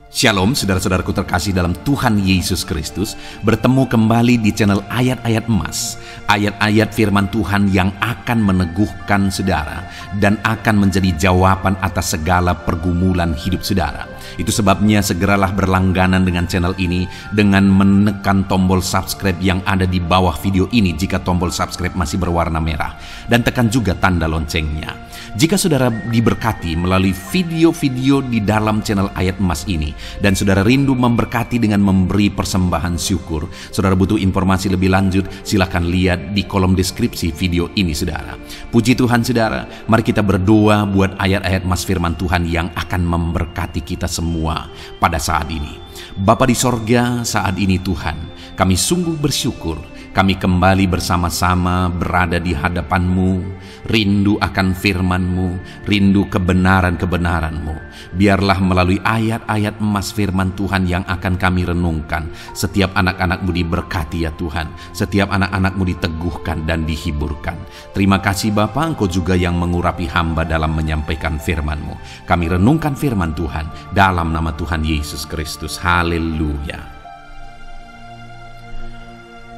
Shalom saudara-saudaraku terkasih dalam Tuhan Yesus Kristus. Bertemu kembali di channel Ayat-Ayat Emas. Ayat-ayat firman Tuhan yang akan meneguhkan saudara dan akan menjadi jawaban atas segala pergumulan hidup saudara. Itu sebabnya segeralah berlangganan dengan channel ini dengan menekan tombol subscribe yang ada di bawah video ini jika tombol subscribe masih berwarna merah, dan tekan juga tanda loncengnya. Jika saudara diberkati melalui video-video di dalam channel Ayat Emas ini, dan saudara rindu memberkati dengan memberi persembahan syukur, saudara butuh informasi lebih lanjut, silakan lihat di kolom deskripsi video ini saudara. Puji Tuhan saudara, mari kita berdoa buat ayat-ayat Mas firman Tuhan yang akan memberkati kita semua pada saat ini. Bapa di sorga, saat ini Tuhan, kami sungguh bersyukur. Kami kembali bersama-sama berada di hadapan-Mu, rindu akan firman-Mu, rindu kebenaran-kebenaran-Mu. Biarlah melalui ayat-ayat emas firman Tuhan yang akan kami renungkan, setiap anak-anak-Mu diberkati ya Tuhan, setiap anak-anak-Mu diteguhkan dan dihiburkan. Terima kasih Bapa, Engkau juga yang mengurapi hamba dalam menyampaikan firman-Mu. Kami renungkan firman Tuhan dalam nama Tuhan Yesus Kristus. Haleluya.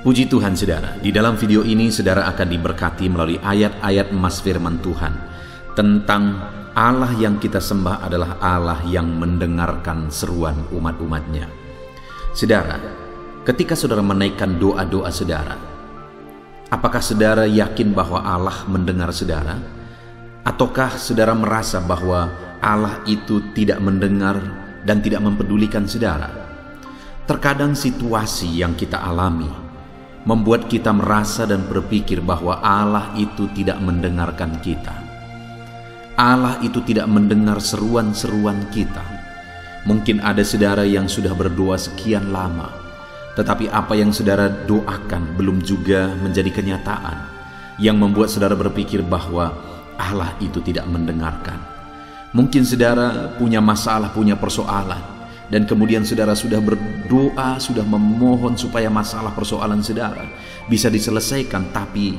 Puji Tuhan saudara, di dalam video ini saudara akan diberkati melalui ayat-ayat emas firman Tuhan tentang Allah yang kita sembah adalah Allah yang mendengarkan seruan umat-umatnya. Saudara, ketika saudara menaikkan doa-doa saudara, apakah saudara yakin bahwa Allah mendengar saudara? Ataukah saudara merasa bahwa Allah itu tidak mendengar dan tidak mempedulikan saudara? Terkadang situasi yang kita alami membuat kita merasa dan berpikir bahwa Allah itu tidak mendengarkan kita. Allah itu tidak mendengar seruan-seruan kita. Mungkin ada saudara yang sudah berdoa sekian lama, tetapi apa yang saudara doakan belum juga menjadi kenyataan, yang membuat saudara berpikir bahwa Allah itu tidak mendengarkan. Mungkin saudara punya masalah, punya persoalan, dan kemudian saudara sudah berdoa, sudah memohon supaya masalah persoalan saudara bisa diselesaikan, tapi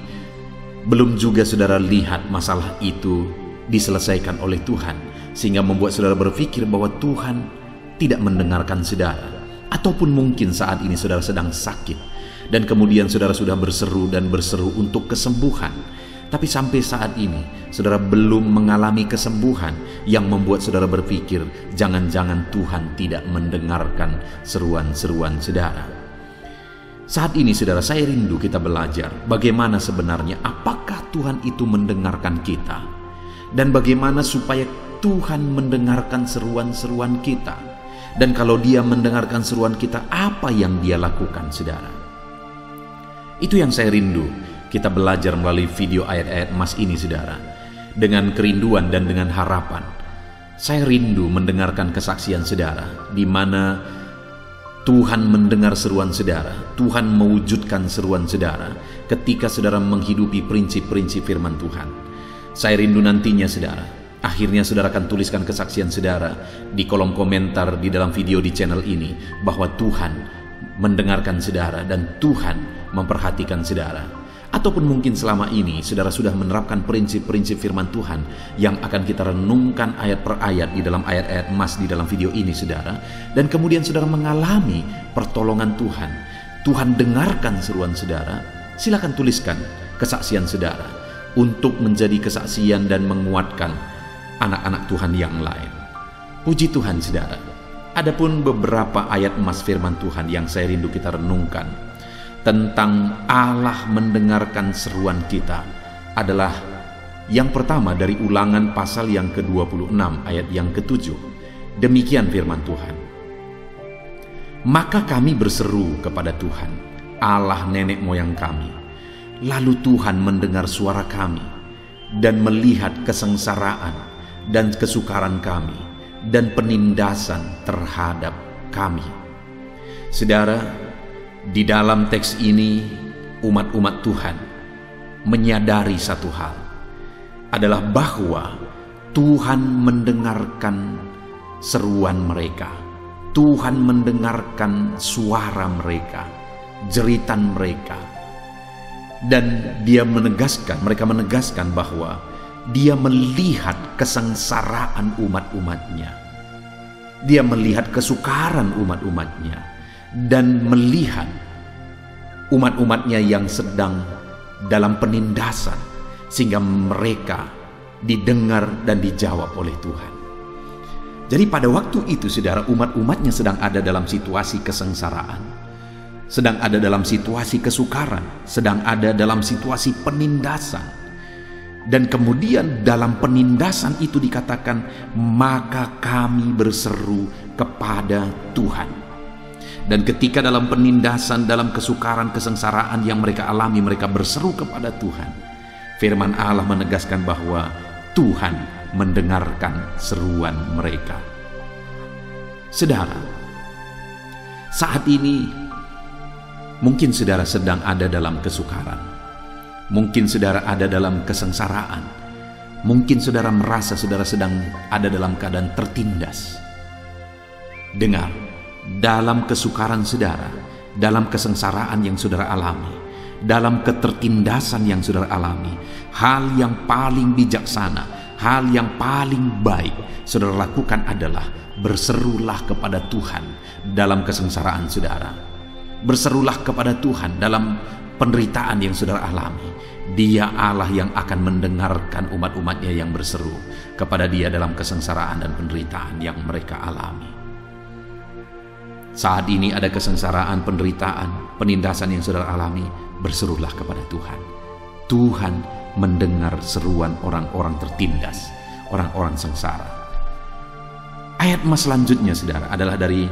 belum juga saudara lihat masalah itu diselesaikan oleh Tuhan, sehingga membuat saudara berpikir bahwa Tuhan tidak mendengarkan saudara. Ataupun mungkin saat ini saudara sedang sakit, dan kemudian saudara sudah berseru dan berseru untuk kesembuhan, tapi sampai saat ini saudara belum mengalami kesembuhan, yang membuat saudara berpikir jangan-jangan Tuhan tidak mendengarkan seruan-seruan saudara. Saat ini saudara, saya rindu kita belajar bagaimana sebenarnya apakah Tuhan itu mendengarkan kita, dan bagaimana supaya Tuhan mendengarkan seruan-seruan kita, dan kalau Dia mendengarkan seruan kita, apa yang Dia lakukan saudara. Itu yang saya rindu kita belajar melalui video ayat-ayat emas ini saudara. Dengan kerinduan dan dengan harapan, saya rindu mendengarkan kesaksian saudara, di mana Tuhan mendengar seruan saudara, Tuhan mewujudkan seruan saudara ketika saudara menghidupi prinsip-prinsip firman Tuhan. Saya rindu nantinya saudara, akhirnya saudara akan tuliskan kesaksian saudara di kolom komentar di dalam video di channel ini, bahwa Tuhan mendengarkan saudara dan Tuhan memperhatikan saudara. Ataupun mungkin selama ini saudara sudah menerapkan prinsip-prinsip firman Tuhan yang akan kita renungkan ayat per ayat di dalam ayat-ayat emas di dalam video ini saudara, dan kemudian saudara mengalami pertolongan Tuhan. Tuhan dengarkan seruan saudara. Silakan tuliskan kesaksian saudara untuk menjadi kesaksian dan menguatkan anak-anak Tuhan yang lain. Puji Tuhan saudara. Adapun beberapa ayat emas firman Tuhan yang saya rindu kita renungkan tentang Allah mendengarkan seruan kita adalah yang pertama dari Ulangan pasal yang ke-26 ayat yang ke-7. Demikian firman Tuhan. Maka kami berseru kepada Tuhan, Allah nenek moyang kami. Lalu Tuhan mendengar suara kami dan melihat kesengsaraan dan kesukaran kami dan penindasan terhadap kami. Saudara, di dalam teks ini umat-umat Tuhan menyadari satu hal, adalah bahwa Tuhan mendengarkan seruan mereka. Tuhan mendengarkan suara mereka, jeritan mereka. Dan mereka menegaskan bahwa Dia melihat kesengsaraan umat-umatnya. Dia melihat kesukaran umat-umatnya dan melihat umat-umatnya yang sedang dalam penindasan, sehingga mereka didengar dan dijawab oleh Tuhan. Jadi pada waktu itu saudara, umat-umatnya sedang ada dalam situasi kesengsaraan, sedang ada dalam situasi kesukaran, sedang ada dalam situasi penindasan. Dan kemudian dalam penindasan itu dikatakan, maka kami berseru kepada Tuhan. Dan ketika dalam penindasan, dalam kesukaran, kesengsaraan yang mereka alami, mereka berseru kepada Tuhan. Firman Allah menegaskan bahwa Tuhan mendengarkan seruan mereka. Saudara, saat ini mungkin saudara sedang ada dalam kesukaran. Mungkin saudara ada dalam kesengsaraan. Mungkin saudara merasa saudara sedang ada dalam keadaan tertindas. Dengar, dalam kesukaran saudara, dalam kesengsaraan yang saudara alami, dalam ketertindasan yang saudara alami, hal yang paling bijaksana, hal yang paling baik saudara lakukan adalah berserulah kepada Tuhan dalam kesengsaraan saudara. Berserulah kepada Tuhan dalam penderitaan yang saudara alami. Dia Allah yang akan mendengarkan umat-umatnya yang berseru kepada Dia dalam kesengsaraan dan penderitaan yang mereka alami. Saat ini ada kesengsaraan, penderitaan, penindasan yang saudara alami, berserulah kepada Tuhan. Tuhan mendengar seruan orang-orang tertindas, orang-orang sengsara. Ayat mas selanjutnya saudara adalah dari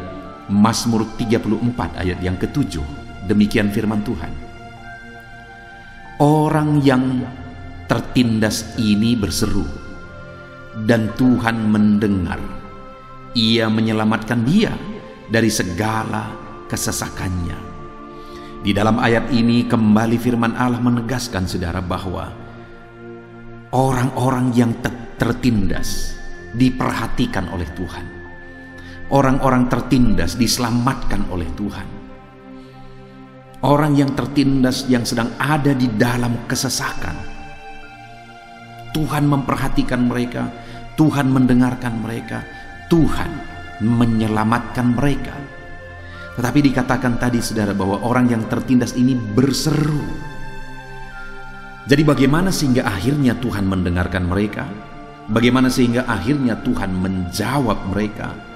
Mazmur 34 ayat yang ke-7. Demikian firman Tuhan. Orang yang tertindas ini berseru, dan Tuhan mendengar. Ia menyelamatkan dia dari segala kesesakannya. Di dalam ayat ini kembali firman Allah menegaskan saudara bahwa orang-orang yang tertindas diperhatikan oleh Tuhan. Orang-orang tertindas diselamatkan oleh Tuhan. Orang yang tertindas yang sedang ada di dalam kesesakan, Tuhan memperhatikan mereka, Tuhan mendengarkan mereka, Tuhan menyelamatkan mereka. Tetapi dikatakan tadi saudara bahwa orang yang tertindas ini berseru. Jadi bagaimana sehingga akhirnya Tuhan mendengarkan mereka? Bagaimana sehingga akhirnya Tuhan menjawab mereka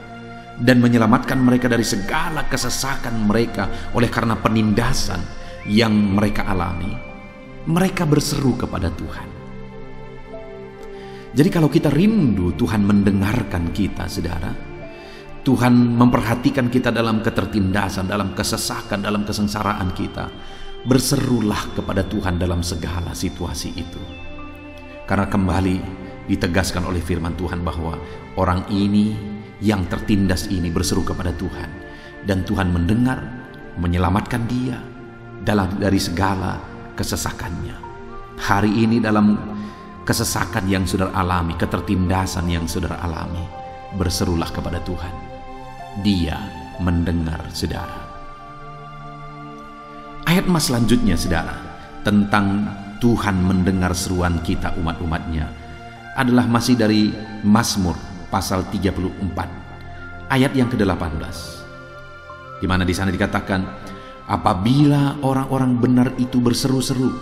dan menyelamatkan mereka dari segala kesesakan mereka oleh karena penindasan yang mereka alami? Mereka berseru kepada Tuhan. Jadi kalau kita rindu Tuhan mendengarkan kita saudara, Tuhan memperhatikan kita dalam ketertindasan, dalam kesesakan, dalam kesengsaraan kita, berserulah kepada Tuhan dalam segala situasi itu. Karena kembali ditegaskan oleh firman Tuhan bahwa orang ini yang tertindas ini berseru kepada Tuhan, dan Tuhan mendengar, menyelamatkan dia dari segala kesesakannya. Hari ini dalam kesesakan yang saudara alami, ketertindasan yang saudara alami, berserulah kepada Tuhan. Dia mendengar saudara. Ayat mas selanjutnya saudara tentang Tuhan mendengar seruan kita umat-umatnya adalah masih dari Mazmur pasal 34 ayat yang ke-18, di mana di sana dikatakan, apabila orang-orang benar itu berseru-seru,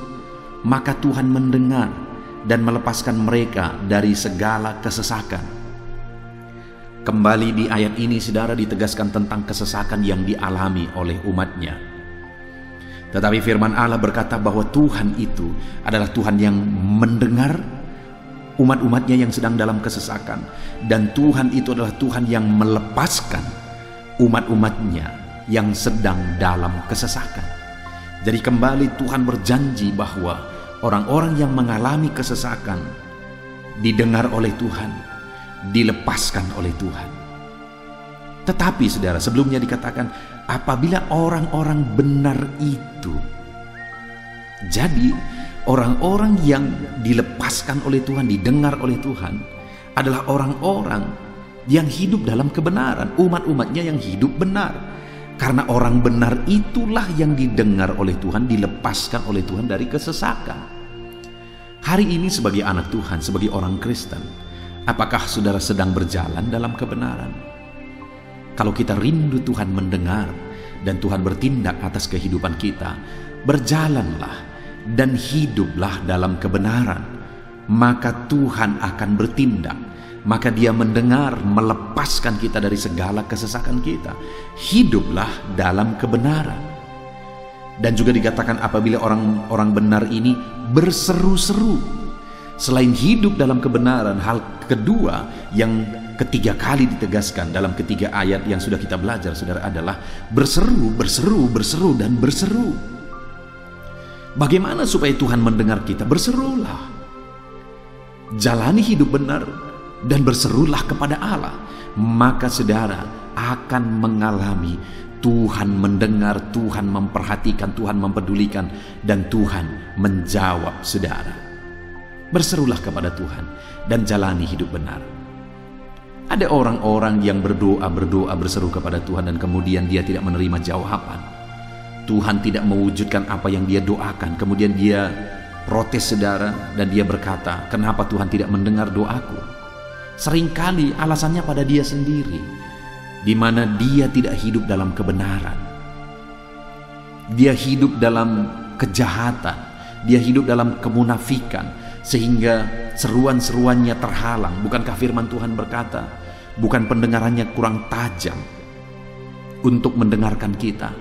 maka Tuhan mendengar dan melepaskan mereka dari segala kesesakan. Kembali di ayat ini saudara ditegaskan tentang kesesakan yang dialami oleh umatnya. Tetapi firman Allah berkata bahwa Tuhan itu adalah Tuhan yang mendengar umat-umatnya yang sedang dalam kesesakan, dan Tuhan itu adalah Tuhan yang melepaskan umat-umatnya yang sedang dalam kesesakan. Jadi kembali Tuhan berjanji bahwa orang-orang yang mengalami kesesakan didengar oleh Tuhan, dilepaskan oleh Tuhan. Tetapi saudara, sebelumnya dikatakan apabila orang-orang benar itu. Jadi orang-orang yang dilepaskan oleh Tuhan, didengar oleh Tuhan adalah orang-orang yang hidup dalam kebenaran, umat-umatnya yang hidup benar. Karena orang benar itulah yang didengar oleh Tuhan, dilepaskan oleh Tuhan dari kesesakan. Hari ini sebagai anak Tuhan, sebagai orang Kristen, apakah saudara sedang berjalan dalam kebenaran? Kalau kita rindu Tuhan mendengar dan Tuhan bertindak atas kehidupan kita, berjalanlah dan hiduplah dalam kebenaran, maka Tuhan akan bertindak. Maka Dia mendengar, melepaskan kita dari segala kesesakan kita. Hiduplah dalam kebenaran. Dan juga dikatakan apabila orang-orang benar ini berseru-seru. Selain hidup dalam kebenaran, hal kedua yang ketiga kali ditegaskan dalam ketiga ayat yang sudah kita belajar, saudara, adalah berseru, berseru, berseru, dan berseru. Bagaimana supaya Tuhan mendengar kita? Berserulah. Jalani hidup benar dan berserulah kepada Allah, maka saudara akan mengalami Tuhan mendengar, Tuhan memperhatikan, Tuhan mempedulikan, dan Tuhan menjawab saudara. Berserulah kepada Tuhan dan jalani hidup benar. Ada orang-orang yang berdoa berseru kepada Tuhan dan kemudian dia tidak menerima jawaban. Tuhan tidak mewujudkan apa yang dia doakan. Kemudian dia protes saudara dan dia berkata, kenapa Tuhan tidak mendengar doaku? Seringkali alasannya pada dia sendiri, di mana dia tidak hidup dalam kebenaran. Dia hidup dalam kejahatan, dia hidup dalam kemunafikan, sehingga seruan-seruannya terhalang. Bukankah firman Tuhan berkata, bukan pendengarannya kurang tajam untuk mendengarkan kita,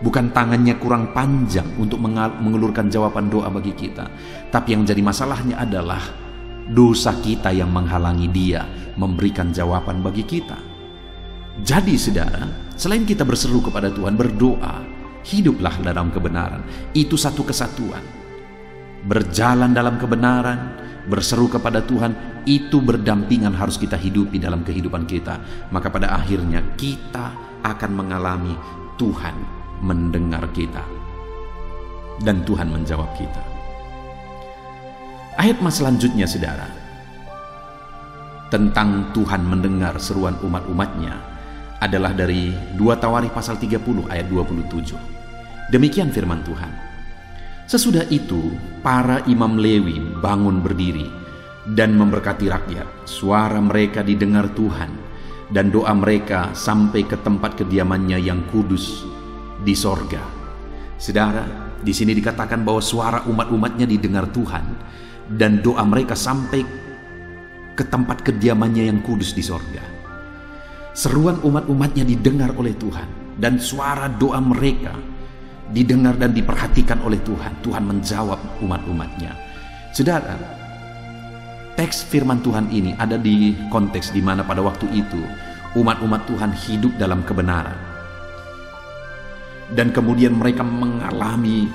bukan tangannya kurang panjang untuk mengulurkan jawaban doa bagi kita, tapi yang jadi masalahnya adalah dosa kita yang menghalangi Dia memberikan jawaban bagi kita. Jadi saudara, selain kita berseru kepada Tuhan, berdoa, hiduplah dalam kebenaran. Itu satu kesatuan. Berjalan dalam kebenaran, berseru kepada Tuhan, itu berdampingan harus kita hidupi dalam kehidupan kita. Maka pada akhirnya kita akan mengalami Tuhan mendengar kita dan Tuhan menjawab kita. Ayat selanjutnya saudara, tentang Tuhan mendengar seruan umat-umatnya adalah dari 2 Tawarikh pasal 30 ayat 27. Demikian firman Tuhan. Sesudah itu para imam Lewi bangun berdiri dan memberkati rakyat. Suara mereka didengar Tuhan dan doa mereka sampai ke tempat kediamannya yang kudus di sorga. Saudara, di sini dikatakan bahwa suara umat-umatnya didengar Tuhan dan doa mereka sampai ke tempat kediamannya yang kudus di sorga. Seruan umat-umatnya didengar oleh Tuhan dan suara doa mereka didengar dan diperhatikan oleh Tuhan. Tuhan menjawab umat-umatnya. Saudara, teks firman Tuhan ini ada di konteks di mana pada waktu itu umat-umat Tuhan hidup dalam kebenaran. Dan kemudian mereka mengalami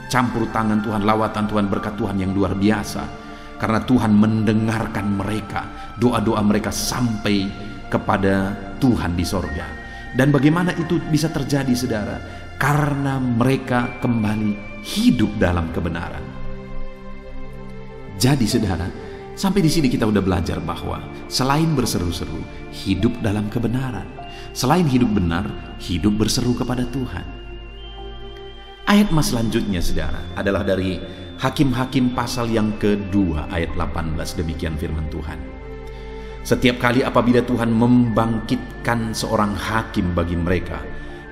campur tangan Tuhan, lawatan Tuhan, berkat Tuhan yang luar biasa. Karena Tuhan mendengarkan mereka, doa-doa mereka sampai kepada Tuhan di sorga. Dan bagaimana itu bisa terjadi saudara? Karena mereka kembali hidup dalam kebenaran. Jadi saudara, sampai di sini kita udah belajar bahwa selain berseru-seru, hidup dalam kebenaran. Selain hidup benar, hidup berseru kepada Tuhan. Ayat selanjutnya saudara adalah dari Hakim-Hakim pasal yang kedua ayat 18. Demikian firman Tuhan. Setiap kali apabila Tuhan membangkitkan seorang hakim bagi mereka,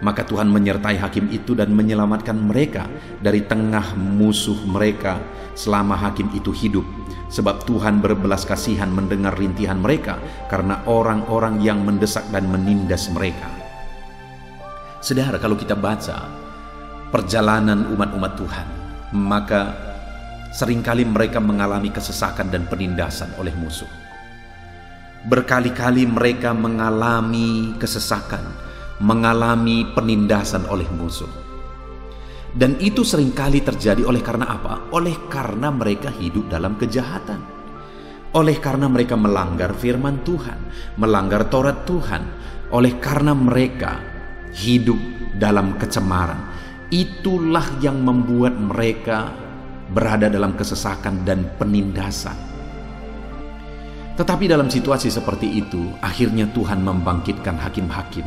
maka Tuhan menyertai hakim itu dan menyelamatkan mereka dari tengah musuh mereka selama hakim itu hidup. Sebab Tuhan berbelas kasihan mendengar rintihan mereka karena orang-orang yang mendesak dan menindas mereka. Saudara, kalau kita baca perjalanan umat-umat Tuhan, maka seringkali mereka mengalami kesesakan dan penindasan oleh musuh. Berkali-kali mereka mengalami kesesakan, mengalami penindasan oleh musuh. Dan itu seringkali terjadi oleh karena apa? Oleh karena mereka hidup dalam kejahatan. Oleh karena mereka melanggar firman Tuhan, melanggar Taurat Tuhan. Oleh karena mereka hidup dalam kecemaran. Itulah yang membuat mereka berada dalam kesesakan dan penindasan. Tetapi dalam situasi seperti itu, akhirnya Tuhan membangkitkan hakim-hakim.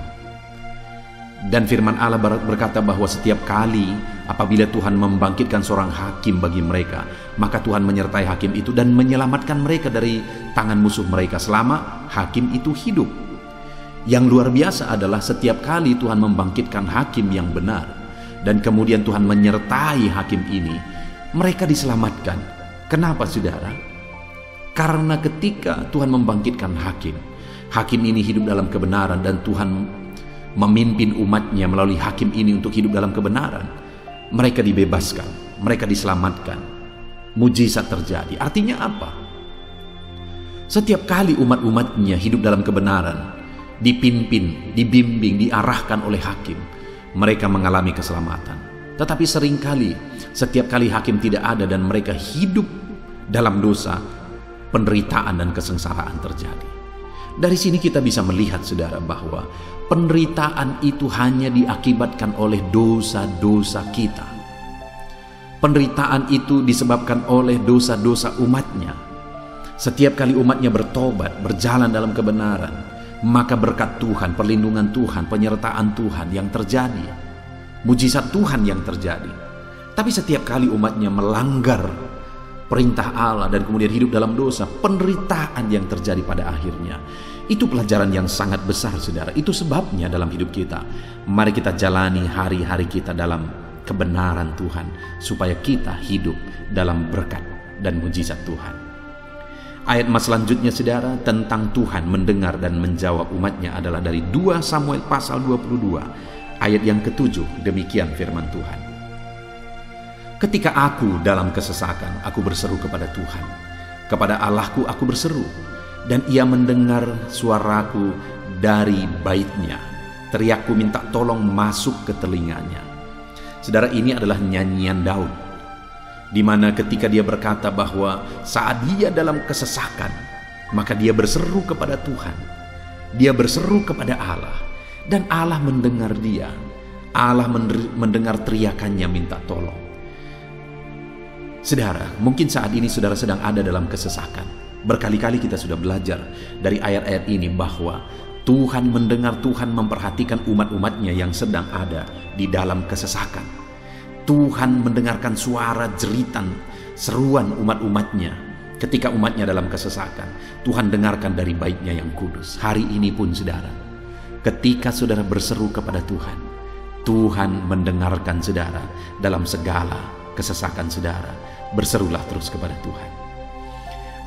Dan firman Allah berkata bahwa setiap kali apabila Tuhan membangkitkan seorang hakim bagi mereka, maka Tuhan menyertai hakim itu dan menyelamatkan mereka dari tangan musuh mereka selama hakim itu hidup. Yang luar biasa adalah setiap kali Tuhan membangkitkan hakim yang benar, dan kemudian Tuhan menyertai hakim ini, mereka diselamatkan. Kenapa, saudara? Karena ketika Tuhan membangkitkan hakim ini hidup dalam kebenaran, dan Tuhan memimpin umatnya melalui hakim ini untuk hidup dalam kebenaran, mereka dibebaskan, mereka diselamatkan, mujizat terjadi. Artinya apa? Setiap kali umat-umatnya hidup dalam kebenaran, dipimpin, dibimbing, diarahkan oleh hakim, mereka mengalami keselamatan. Tetapi seringkali, setiap kali hakim tidak ada dan mereka hidup dalam dosa, penderitaan dan kesengsaraan terjadi. Dari sini kita bisa melihat, saudara, bahwa penderitaan itu hanya diakibatkan oleh dosa-dosa kita. Penderitaan itu disebabkan oleh dosa-dosa umatnya. Setiap kali umatnya bertobat, berjalan dalam kebenaran, maka berkat Tuhan, perlindungan Tuhan, penyertaan Tuhan yang terjadi, mujizat Tuhan yang terjadi. Tapi setiap kali umatnya melanggar perintah Allah dan kemudian hidup dalam dosa, penderitaan yang terjadi pada akhirnya. Itu pelajaran yang sangat besar, saudara. Itu sebabnya dalam hidup kita, mari kita jalani hari-hari kita dalam kebenaran Tuhan, supaya kita hidup dalam berkat dan mujizat Tuhan. Ayat mas selanjutnya, saudara, tentang Tuhan mendengar dan menjawab umatnya adalah dari 2 Samuel pasal 22 ayat yang ke-7. Demikian firman Tuhan. Ketika aku dalam kesesakan, aku berseru kepada Tuhan, kepada Allahku aku berseru, dan ia mendengar suaraku dari baitnya. Teriakku minta tolong masuk ke telinganya. Saudara, ini adalah nyanyian Daud, di mana ketika dia berkata bahwa saat dia dalam kesesakan, maka dia berseru kepada Tuhan, dia berseru kepada Allah, dan Allah mendengar dia. Allah mendengar teriakannya minta tolong. Saudara, mungkin saat ini saudara sedang ada dalam kesesakan. Berkali-kali kita sudah belajar dari ayat-ayat ini bahwa Tuhan mendengar, Tuhan memperhatikan umat-umatnya yang sedang ada di dalam kesesakan. Tuhan mendengarkan suara jeritan, seruan umat-umatnya ketika umatnya dalam kesesakan. Tuhan dengarkan dari baitnya yang kudus. Hari ini pun, saudara, ketika saudara berseru kepada Tuhan, Tuhan mendengarkan saudara dalam segala kesesakan saudara. Berserulah terus kepada Tuhan.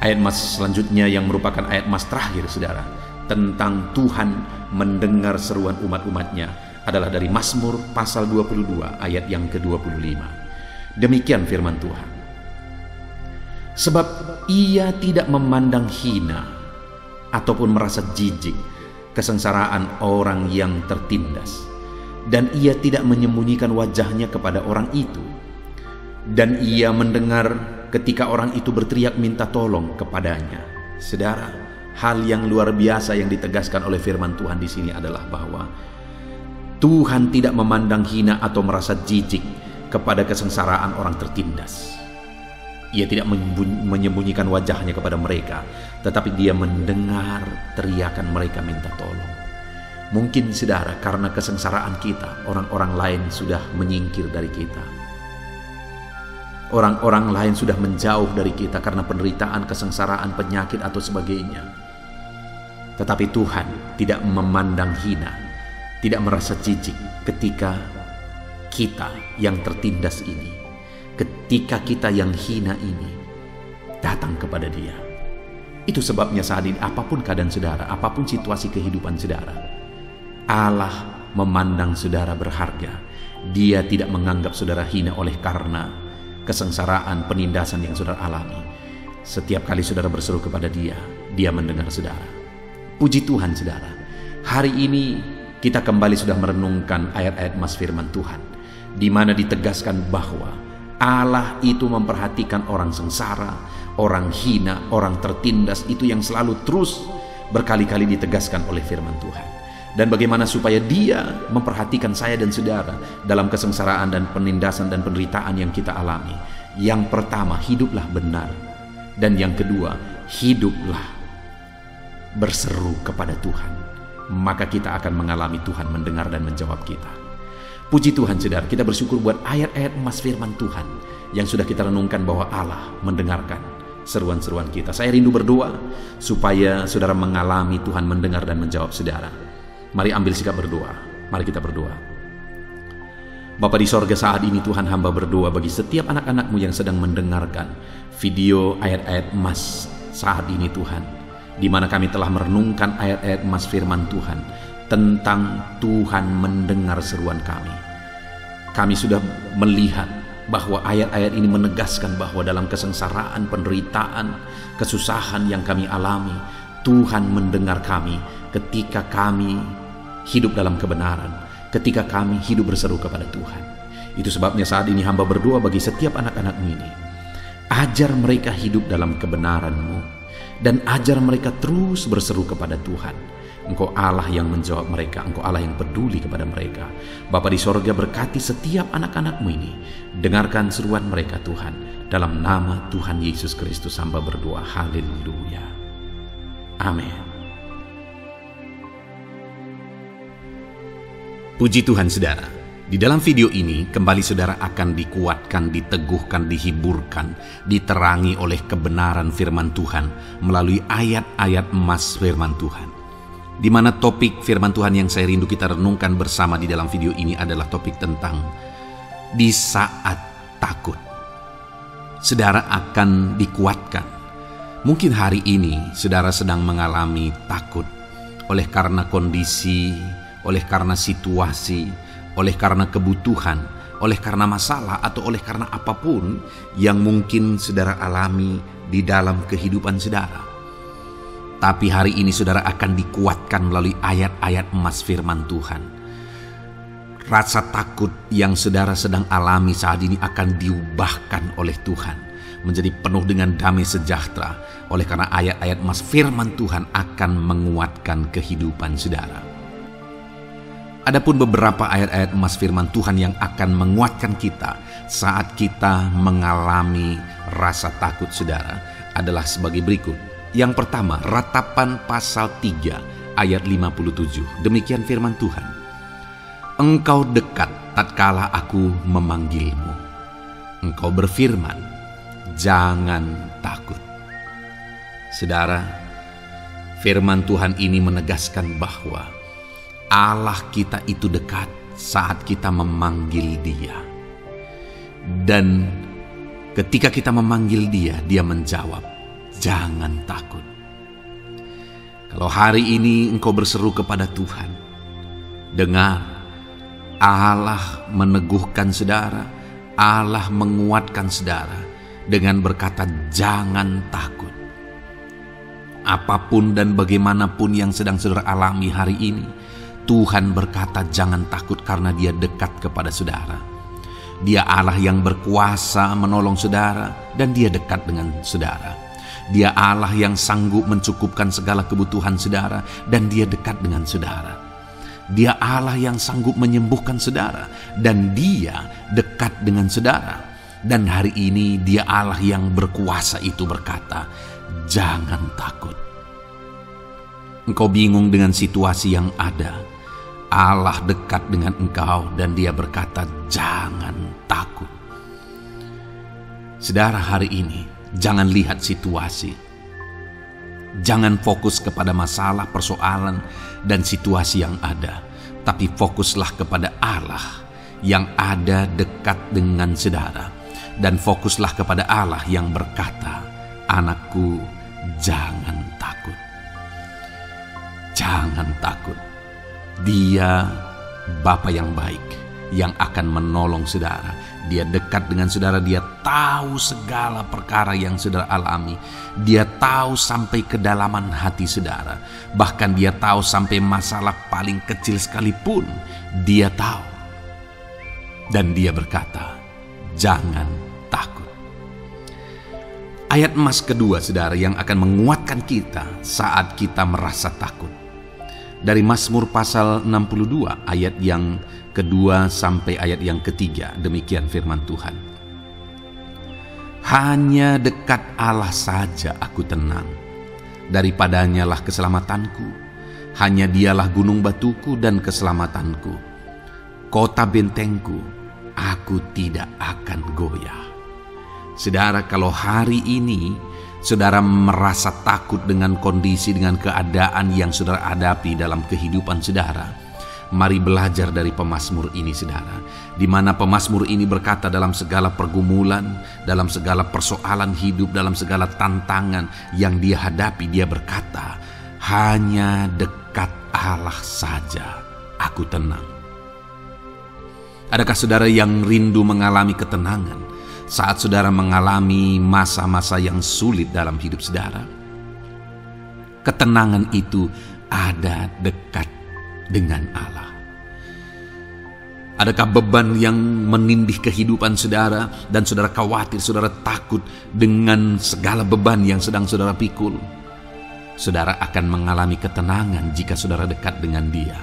Ayat mas selanjutnya yang merupakan ayat mas terakhir, saudara, tentang Tuhan mendengar seruan umat-umatnya adalah dari Mazmur pasal 22 ayat yang ke-25. Demikian firman Tuhan. Sebab ia tidak memandang hina ataupun merasa jijik kesengsaraan orang yang tertindas, dan ia tidak menyembunyikan wajahnya kepada orang itu. Dan ia mendengar ketika orang itu berteriak minta tolong kepadanya. Saudara, hal yang luar biasa yang ditegaskan oleh firman Tuhan di sini adalah bahwa Tuhan tidak memandang hina atau merasa jijik kepada kesengsaraan orang tertindas. Ia tidak menyembunyikan wajahnya kepada mereka, tetapi dia mendengar teriakan mereka minta tolong. Mungkin, saudara, karena kesengsaraan kita, orang-orang lain sudah menyingkir dari kita. Orang-orang lain sudah menjauh dari kita karena penderitaan, kesengsaraan, penyakit atau sebagainya. Tetapi Tuhan tidak memandang hina, tidak merasa jijik ketika kita yang tertindas ini, ketika kita yang hina ini datang kepada Dia. Itu sebabnya saat ini apapun keadaan saudara, apapun situasi kehidupan saudara, Allah memandang saudara berharga. Dia tidak menganggap saudara hina oleh karena kesengsaraan, penindasan yang saudara alami. Setiap kali saudara berseru kepada Dia, Dia mendengar saudara. Puji Tuhan, saudara. Hari ini kita kembali sudah merenungkan ayat-ayat mas firman Tuhan, di mana ditegaskan bahwa Allah itu memperhatikan orang sengsara, orang hina, orang tertindas. Itu yang selalu terus berkali-kali ditegaskan oleh firman Tuhan. Dan bagaimana supaya Dia memperhatikan saya dan saudara dalam kesengsaraan dan penindasan dan penderitaan yang kita alami. Yang pertama, hiduplah benar. Dan yang kedua, hiduplah berseru kepada Tuhan. Maka kita akan mengalami Tuhan mendengar dan menjawab kita. Puji Tuhan, saudara, kita bersyukur buat ayat-ayat emas firman Tuhan yang sudah kita renungkan bahwa Allah mendengarkan seruan-seruan kita. Saya rindu berdoa supaya saudara mengalami Tuhan mendengar dan menjawab saudara. Mari ambil sikap berdoa. Mari kita berdoa. Bapa di sorga, saat ini Tuhan, hamba berdoa bagi setiap anak-anak-Mu yang sedang mendengarkan video ayat-ayat emas saat ini Tuhan, di mana kami telah merenungkan ayat-ayat emas firman Tuhan tentang Tuhan mendengar seruan kami. Kami sudah melihat bahwa ayat-ayat ini menegaskan bahwa dalam kesengsaraan, penderitaan, kesusahan yang kami alami, Tuhan mendengar kami ketika kami hidup dalam kebenaran, ketika kami hidup berseru kepada Tuhan. Itu sebabnya saat ini hamba berdoa bagi setiap anak-anak-Mu ini. Ajar mereka hidup dalam kebenaran-Mu, dan ajar mereka terus berseru kepada Tuhan. Engkau Allah yang menjawab mereka, Engkau Allah yang peduli kepada mereka. Bapa di sorga, berkati setiap anak-anak-Mu ini. Dengarkan seruan mereka Tuhan. Dalam nama Tuhan Yesus Kristus hamba berdoa. Haleluya. Amin. Puji Tuhan saudara, di dalam video ini kembali saudara akan dikuatkan, diteguhkan, dihiburkan, diterangi oleh kebenaran firman Tuhan melalui ayat-ayat emas firman Tuhan. Di mana topik firman Tuhan yang saya rindu kita renungkan bersama di dalam video ini adalah topik tentang di saat takut. Saudara akan dikuatkan. Mungkin hari ini saudara sedang mengalami takut oleh karena kondisi, oleh karena situasi, oleh karena kebutuhan, oleh karena masalah, atau oleh karena apapun yang mungkin saudara alami di dalam kehidupan saudara. Tapi hari ini saudara akan dikuatkan melalui ayat-ayat emas firman Tuhan. Rasa takut yang saudara sedang alami saat ini akan diubahkan oleh Tuhan menjadi penuh dengan damai sejahtera, oleh karena ayat-ayat emas firman Tuhan akan menguatkan kehidupan saudara. Adapun beberapa ayat-ayat emas firman Tuhan yang akan menguatkan kita saat kita mengalami rasa takut saudara adalah sebagai berikut. Yang pertama, Ratapan pasal 3 ayat 57. Demikian firman Tuhan. Engkau dekat tatkala aku memanggilmu. Engkau berfirman, jangan takut. Saudara, firman Tuhan ini menegaskan bahwa Allah kita itu dekat saat kita memanggil Dia. Dan ketika kita memanggil Dia, Dia menjawab, jangan takut. Kalau hari ini engkau berseru kepada Tuhan, dengar, Allah meneguhkan saudara, Allah menguatkan saudara dengan berkata, jangan takut. Apapun dan bagaimanapun yang sedang saudara alami hari ini, Tuhan berkata jangan takut karena Dia dekat kepada saudara. Dia Allah yang berkuasa menolong saudara dan Dia dekat dengan saudara. Dia Allah yang sanggup mencukupkan segala kebutuhan saudara dan Dia dekat dengan saudara. Dia Allah yang sanggup menyembuhkan saudara dan Dia dekat dengan saudara. Dan hari ini Dia Allah yang berkuasa itu berkata, jangan takut. Engkau bingung dengan situasi yang ada, Allah dekat dengan engkau dan Dia berkata, jangan takut. Saudara, hari ini jangan lihat situasi. Jangan fokus kepada masalah, persoalan, dan situasi yang ada. Tapi fokuslah kepada Allah yang ada dekat dengan saudara. Dan fokuslah kepada Allah yang berkata, anakku, jangan takut. Jangan takut. Dia Bapa yang baik yang akan menolong saudara. Dia dekat dengan saudara. Dia tahu segala perkara yang saudara alami. Dia tahu sampai kedalaman hati saudara. Bahkan Dia tahu sampai masalah paling kecil sekalipun. Dia tahu. Dan Dia berkata, jangan takut. Ayat emas kedua saudara yang akan menguatkan kita saat kita merasa takut. Dari Mazmur pasal 62 ayat yang kedua sampai ayat yang ketiga. Demikian firman Tuhan. Hanya dekat Allah saja aku tenang. Daripadanya lah keselamatanku. Hanya Dialah gunung batuku dan keselamatanku. Kota bentengku, aku tidak akan goyah. Saudara, kalau hari ini saudara merasa takut dengan kondisi, dengan keadaan yang saudara hadapi dalam kehidupan saudara, mari belajar dari pemazmur ini saudara, di mana pemazmur ini berkata dalam segala pergumulan, dalam segala persoalan hidup, dalam segala tantangan yang dia hadapi, dia berkata, hanya dekat Allah saja aku tenang. Adakah saudara yang rindu mengalami ketenangan saat saudara mengalami masa-masa yang sulit dalam hidup saudara? Ketenangan itu ada dekat dengan Allah. Adakah beban yang menindih kehidupan saudara dan saudara khawatir, saudara takut dengan segala beban yang sedang saudara pikul? Saudara akan mengalami ketenangan jika saudara dekat dengan Dia.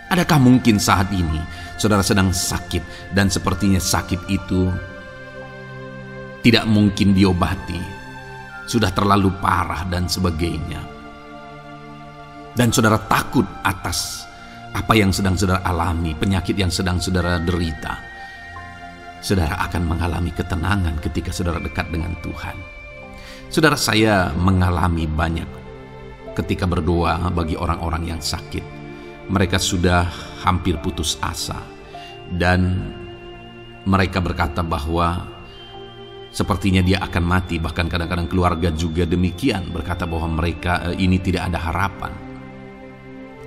Adakah mungkin saat ini saudara sedang sakit dan sepertinya sakit itu tidak mungkin diobati, sudah terlalu parah dan sebagainya, dan saudara takut atas apa yang sedang saudara alami, penyakit yang sedang saudara derita? Saudara akan mengalami ketenangan ketika saudara dekat dengan Tuhan. Saudara, saya mengalami banyak ketika berdoa bagi orang-orang yang sakit. Mereka sudah hampir putus asa dan mereka berkata bahwa sepertinya dia akan mati. Bahkan kadang-kadang keluarga juga demikian, berkata bahwa mereka ini tidak ada harapan.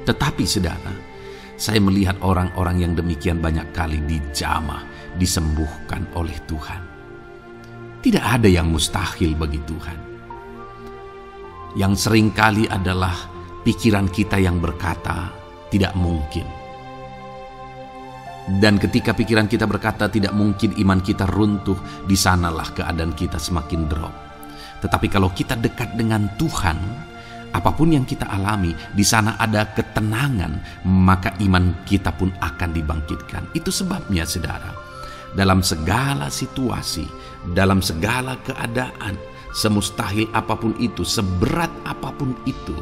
Tetapi saudara, saya melihat orang-orang yang demikian banyak kali dijamah, disembuhkan oleh Tuhan. Tidak ada yang mustahil bagi Tuhan. Yang seringkali adalah pikiran kita yang berkata tidak mungkin. Dan ketika pikiran kita berkata tidak mungkin, iman kita runtuh, di sanalah keadaan kita semakin drop. Tetapi kalau kita dekat dengan Tuhan, apapun yang kita alami, di sana ada ketenangan, maka iman kita pun akan dibangkitkan. Itu sebabnya saudara, dalam segala situasi, dalam segala keadaan, semustahil apapun itu, seberat apapun itu,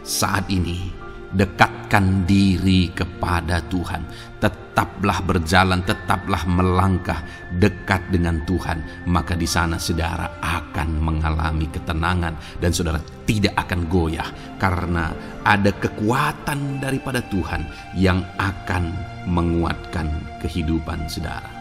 saat ini dekatkan diri kepada Tuhan. Tetaplah berjalan, tetaplah melangkah dekat dengan Tuhan. Maka di sana saudara akan mengalami ketenangan dan saudara tidak akan goyah, karena ada kekuatan daripada Tuhan yang akan menguatkan kehidupan saudara.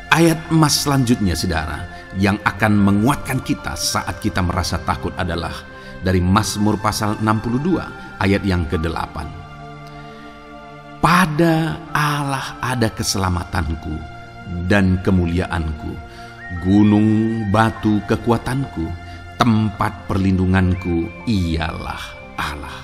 Ayat emas selanjutnya saudara yang akan menguatkan kita saat kita merasa takut adalah dari Mazmur pasal 62 ayat yang ke-8. Pada Allah ada keselamatanku dan kemuliaanku, gunung batu kekuatanku, tempat perlindunganku ialah Allah.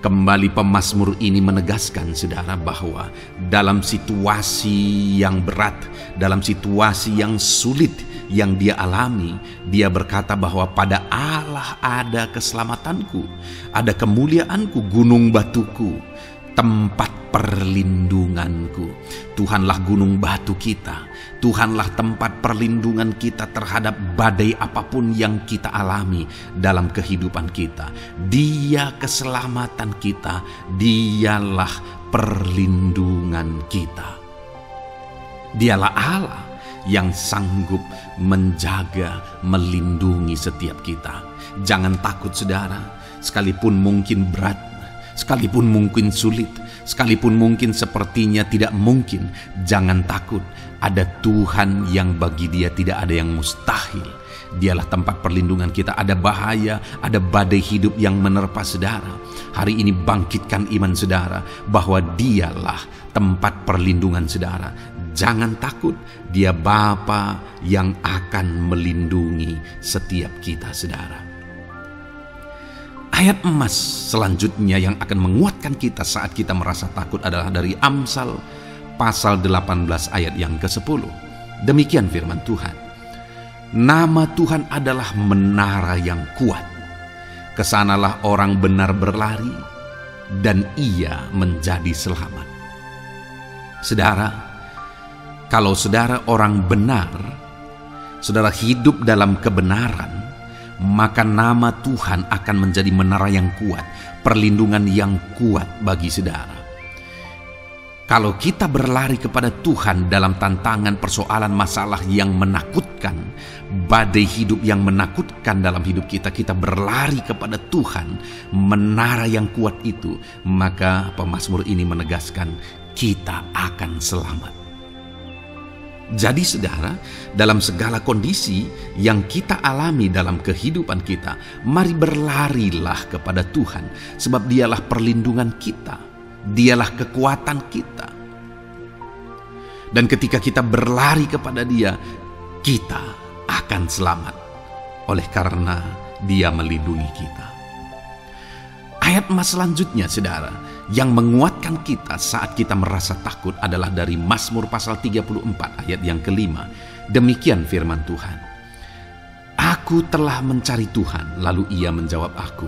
Kembali pemazmur ini menegaskan saudara bahwa dalam situasi yang berat, dalam situasi yang sulit yang dia alami, dia berkata bahwa pada Allah ada keselamatanku, ada kemuliaanku, gunung batuku, tempat perlindunganku. Tuhanlah gunung batu kita, Tuhanlah tempat perlindungan kita terhadap badai apapun yang kita alami dalam kehidupan kita. Dia keselamatan kita, dialah perlindungan kita. Dialah Allah yang sanggup menjaga, melindungi setiap kita. Jangan takut saudara, sekalipun mungkin berat, sekalipun mungkin sulit, sekalipun mungkin sepertinya tidak mungkin, jangan takut. Ada Tuhan yang bagi Dia tidak ada yang mustahil. Dialah tempat perlindungan kita. Ada bahaya, ada badai hidup yang menerpa saudara. Hari ini bangkitkan iman saudara bahwa Dialah tempat perlindungan saudara. Jangan takut, Dia Bapa yang akan melindungi setiap kita saudara. Ayat emas selanjutnya yang akan menguatkan kita saat kita merasa takut adalah dari Amsal pasal 18 ayat yang ke-10. Demikian firman Tuhan. Nama Tuhan adalah menara yang kuat. Kesanalah orang benar berlari dan ia menjadi selamat. Saudara, kalau saudara orang benar, saudara hidup dalam kebenaran, maka nama Tuhan akan menjadi menara yang kuat, perlindungan yang kuat bagi saudara. Kalau kita berlari kepada Tuhan dalam tantangan, persoalan, masalah yang menakutkan, badai hidup yang menakutkan dalam hidup kita, kita berlari kepada Tuhan, menara yang kuat itu, maka pemazmur ini menegaskan kita akan selamat. Jadi saudara, dalam segala kondisi yang kita alami dalam kehidupan kita, mari berlarilah kepada Tuhan, sebab Dialah perlindungan kita. Dialah kekuatan kita. Dan ketika kita berlari kepada Dia, kita akan selamat. Oleh karena Dia melindungi kita. Ayat emas selanjutnya saudara, yang menguatkan kita saat kita merasa takut adalah dari Mazmur pasal 34 ayat yang kelima. Demikian firman Tuhan. Aku telah mencari Tuhan, lalu Ia menjawab aku,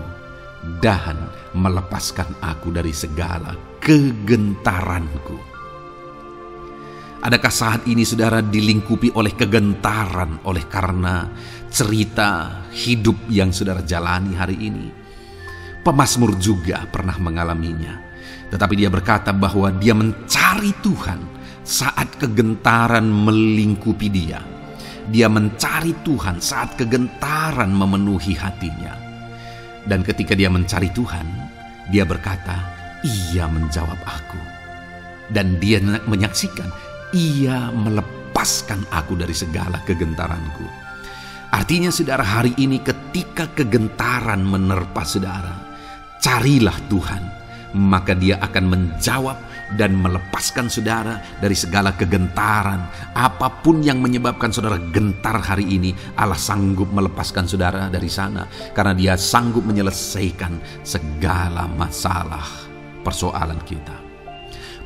dan melepaskan aku dari segala kegentaranku. Adakah saat ini saudara dilingkupi oleh kegentaran oleh karena cerita hidup yang saudara jalani hari ini? Pemazmur juga pernah mengalaminya. Tetapi dia berkata bahwa dia mencari Tuhan saat kegentaran melingkupi dia. Dia mencari Tuhan saat kegentaran memenuhi hatinya. Dan ketika dia mencari Tuhan, dia berkata, Ia menjawab aku. Dan dia menyaksikan, Ia melepaskan aku dari segala kegentaranku. Artinya saudara, hari ini ketika kegentaran menerpa saudara, carilah Tuhan, maka Dia akan menjawab dan melepaskan saudara dari segala kegentaran. Apapun yang menyebabkan saudara gentar hari ini, Allah sanggup melepaskan saudara dari sana, karena Dia sanggup menyelesaikan segala masalah persoalan kita.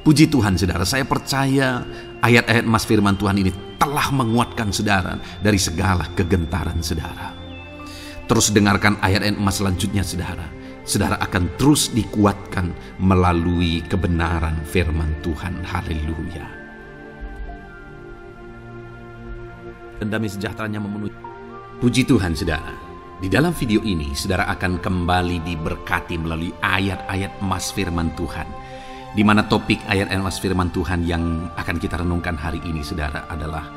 Puji Tuhan saudara, saya percaya ayat-ayat emas firman Tuhan ini telah menguatkan saudara dari segala kegentaran saudara. Terus dengarkan ayat-ayat emas selanjutnya saudara. Saudara akan terus dikuatkan melalui kebenaran firman Tuhan. Haleluya. Dan damai sejahteranya memenuhi. Puji Tuhan saudara. Di dalam video ini saudara akan kembali diberkati melalui ayat-ayat emas firman Tuhan. Di mana topik ayat emas firman Tuhan yang akan kita renungkan hari ini saudara adalah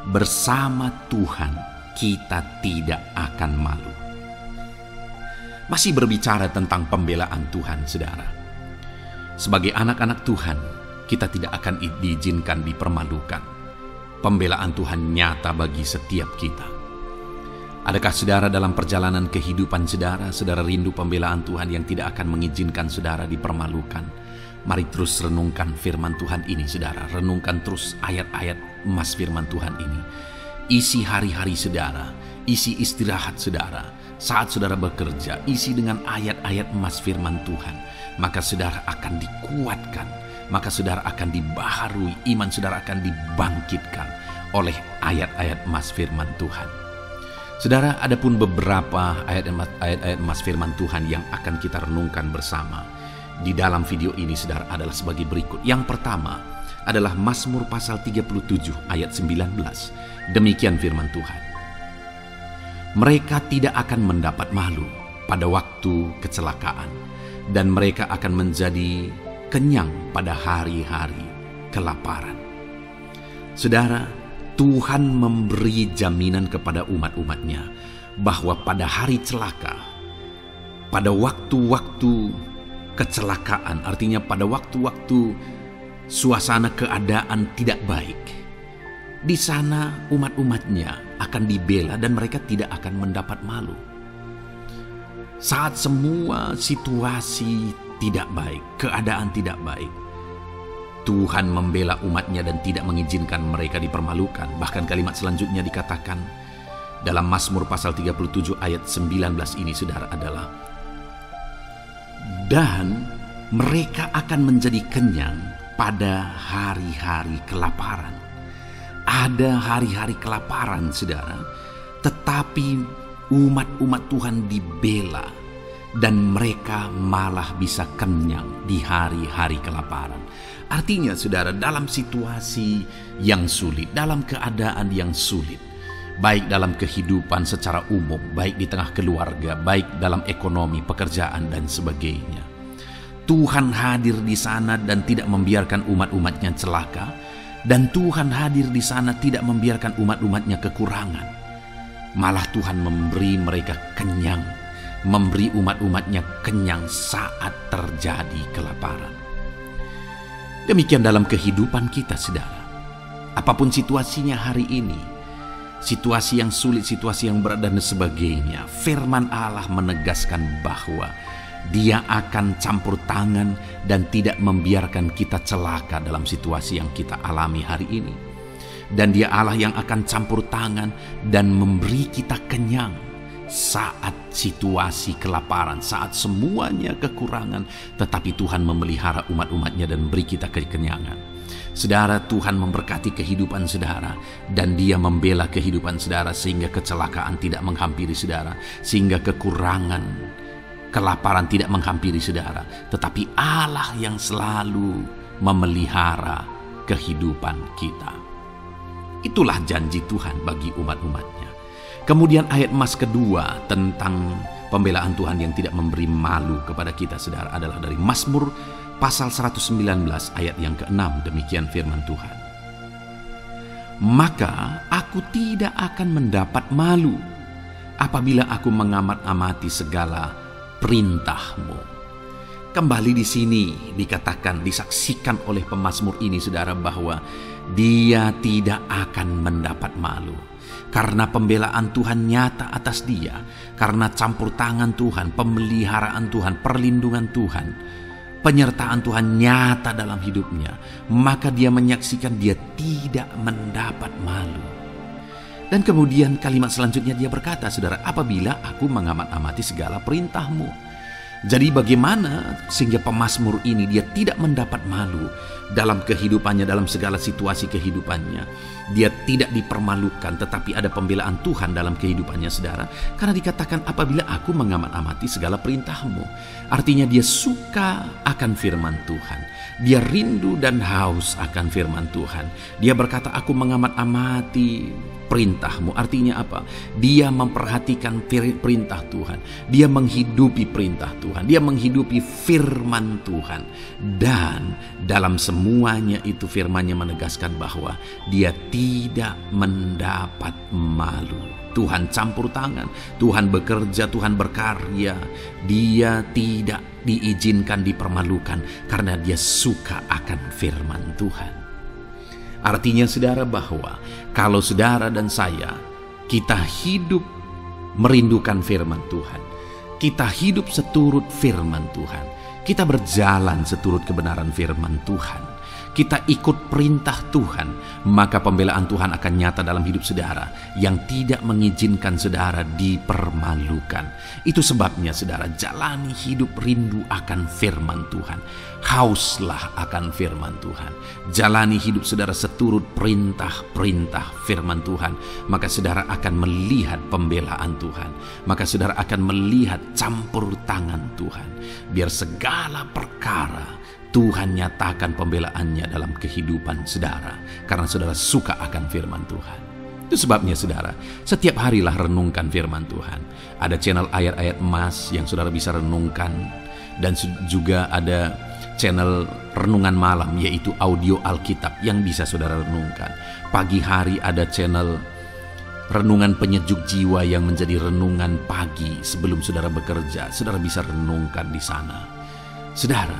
bersama Tuhan kita tidak akan malu. Masih berbicara tentang pembelaan Tuhan saudara. Sebagai anak-anak Tuhan, kita tidak akan diizinkan dipermalukan. Pembelaan Tuhan nyata bagi setiap kita. Adakah saudara dalam perjalanan kehidupan saudara, saudara rindu pembelaan Tuhan yang tidak akan mengizinkan saudara dipermalukan? Mari terus renungkan firman Tuhan ini saudara. Renungkan terus ayat-ayat emas firman Tuhan ini. Isi hari-hari saudara, isi istirahat saudara. Saat saudara bekerja, isi dengan ayat-ayat emas firman Tuhan. Maka saudara akan dikuatkan. Maka saudara akan dibaharui. Iman saudara akan dibangkitkan oleh ayat-ayat emas firman Tuhan. Saudara, ada pun beberapa ayat-ayat emas firman Tuhan yang akan kita renungkan bersama di dalam video ini saudara adalah sebagai berikut. Yang pertama adalah Mazmur pasal 37 ayat 19. Demikian firman Tuhan. Mereka tidak akan mendapat malu pada waktu kecelakaan, dan mereka akan menjadi kenyang pada hari-hari kelaparan. Saudara, Tuhan memberi jaminan kepada umat-umatnya bahwa pada hari celaka, pada waktu-waktu kecelakaan, artinya pada waktu-waktu suasana keadaan tidak baik, di sana umat-umatnya akan dibela dan mereka tidak akan mendapat malu. Saat semua situasi tidak baik, keadaan tidak baik, Tuhan membela umatnya dan tidak mengizinkan mereka dipermalukan. Bahkan kalimat selanjutnya dikatakan dalam Mazmur pasal 37 ayat 19 ini saudara adalah, dan mereka akan menjadi kenyang pada hari-hari kelaparan. Ada hari-hari kelaparan saudara, tetapi umat-umat Tuhan dibela dan mereka malah bisa kenyang di hari-hari kelaparan. Artinya saudara, dalam situasi yang sulit, dalam keadaan yang sulit, baik dalam kehidupan secara umum, baik di tengah keluarga, baik dalam ekonomi, pekerjaan dan sebagainya, Tuhan hadir di sana dan tidak membiarkan umat-umatnya celaka. Dan Tuhan hadir di sana tidak membiarkan umat-umatnya kekurangan. Malah Tuhan memberi mereka kenyang, memberi umat-umatnya kenyang saat terjadi kelaparan. Demikian dalam kehidupan kita, saudara. Apapun situasinya hari ini, situasi yang sulit, situasi yang berat dan sebagainya, firman Allah menegaskan bahwa Dia akan campur tangan dan tidak membiarkan kita celaka dalam situasi yang kita alami hari ini. Dan Dia Allah yang akan campur tangan dan memberi kita kenyang saat situasi kelaparan, saat semuanya kekurangan, tetapi Tuhan memelihara umat-umatnya dan beri kita kekenyangan. Saudara, Tuhan memberkati kehidupan saudara dan Dia membela kehidupan saudara sehingga kecelakaan tidak menghampiri saudara, sehingga kekurangan, kelaparan tidak menghampiri saudara, tetapi Allah yang selalu memelihara kehidupan kita. Itulah janji Tuhan bagi umat-umatnya. Kemudian ayat emas kedua tentang pembelaan Tuhan yang tidak memberi malu kepada kita, saudara, adalah dari Mazmur pasal 119 ayat yang ke-6. Demikian firman Tuhan. Maka aku tidak akan mendapat malu apabila aku mengamat-amati segala perintah-Mu. Kembali di sini dikatakan, disaksikan oleh pemazmur ini, saudara, bahwa dia tidak akan mendapat malu. Karena pembelaan Tuhan nyata atas dia, karena campur tangan Tuhan, pemeliharaan Tuhan, perlindungan Tuhan, penyertaan Tuhan nyata dalam hidupnya, maka dia menyaksikan dia tidak mendapat malu. Dan kemudian kalimat selanjutnya dia berkata, saudara, apabila aku mengamat-amati segala perintah-Mu. Jadi bagaimana sehingga pemazmur ini dia tidak mendapat malu dalam kehidupannya, dalam segala situasi kehidupannya. Dia tidak dipermalukan, tetapi ada pembelaan Tuhan dalam kehidupannya, saudara. Karena dikatakan apabila aku mengamat-amati segala perintah-Mu. Artinya dia suka akan firman Tuhan. Dia rindu dan haus akan firman Tuhan. Dia berkata, aku mengamat-amati perintah-Mu. Artinya apa? Dia memperhatikan perintah Tuhan. Dia menghidupi perintah Tuhan. Dia menghidupi firman Tuhan. Dan dalam semuanya itu firman-Nya menegaskan bahwa dia tidak mendapat malu. Tuhan campur tangan, Tuhan bekerja, Tuhan berkarya. Dia tidak diizinkan dipermalukan karena dia suka akan firman Tuhan. Artinya, saudara, bahwa kalau saudara dan saya, kita hidup merindukan firman Tuhan, kita hidup seturut firman Tuhan, kita berjalan seturut kebenaran firman Tuhan, kita ikut perintah Tuhan, maka pembelaan Tuhan akan nyata dalam hidup saudara yang tidak mengizinkan saudara dipermalukan. Itu sebabnya, saudara, jalani hidup rindu akan firman Tuhan. Hauslah akan firman Tuhan. Jalani hidup saudara seturut perintah-perintah firman Tuhan. Maka saudara akan melihat pembelaan Tuhan. Maka saudara akan melihat campur tangan Tuhan. Biar segala perkara Tuhan nyatakan pembelaannya dalam kehidupan saudara. Karena saudara suka akan firman Tuhan. Itu sebabnya, saudara, setiap harilah renungkan firman Tuhan. Ada channel ayat-ayat emas yang saudara bisa renungkan. Dan juga ada channel renungan malam, yaitu audio Alkitab yang bisa saudara renungkan. Pagi hari ada channel renungan penyejuk jiwa yang menjadi renungan pagi sebelum saudara bekerja. Saudara bisa renungkan di sana. Saudara,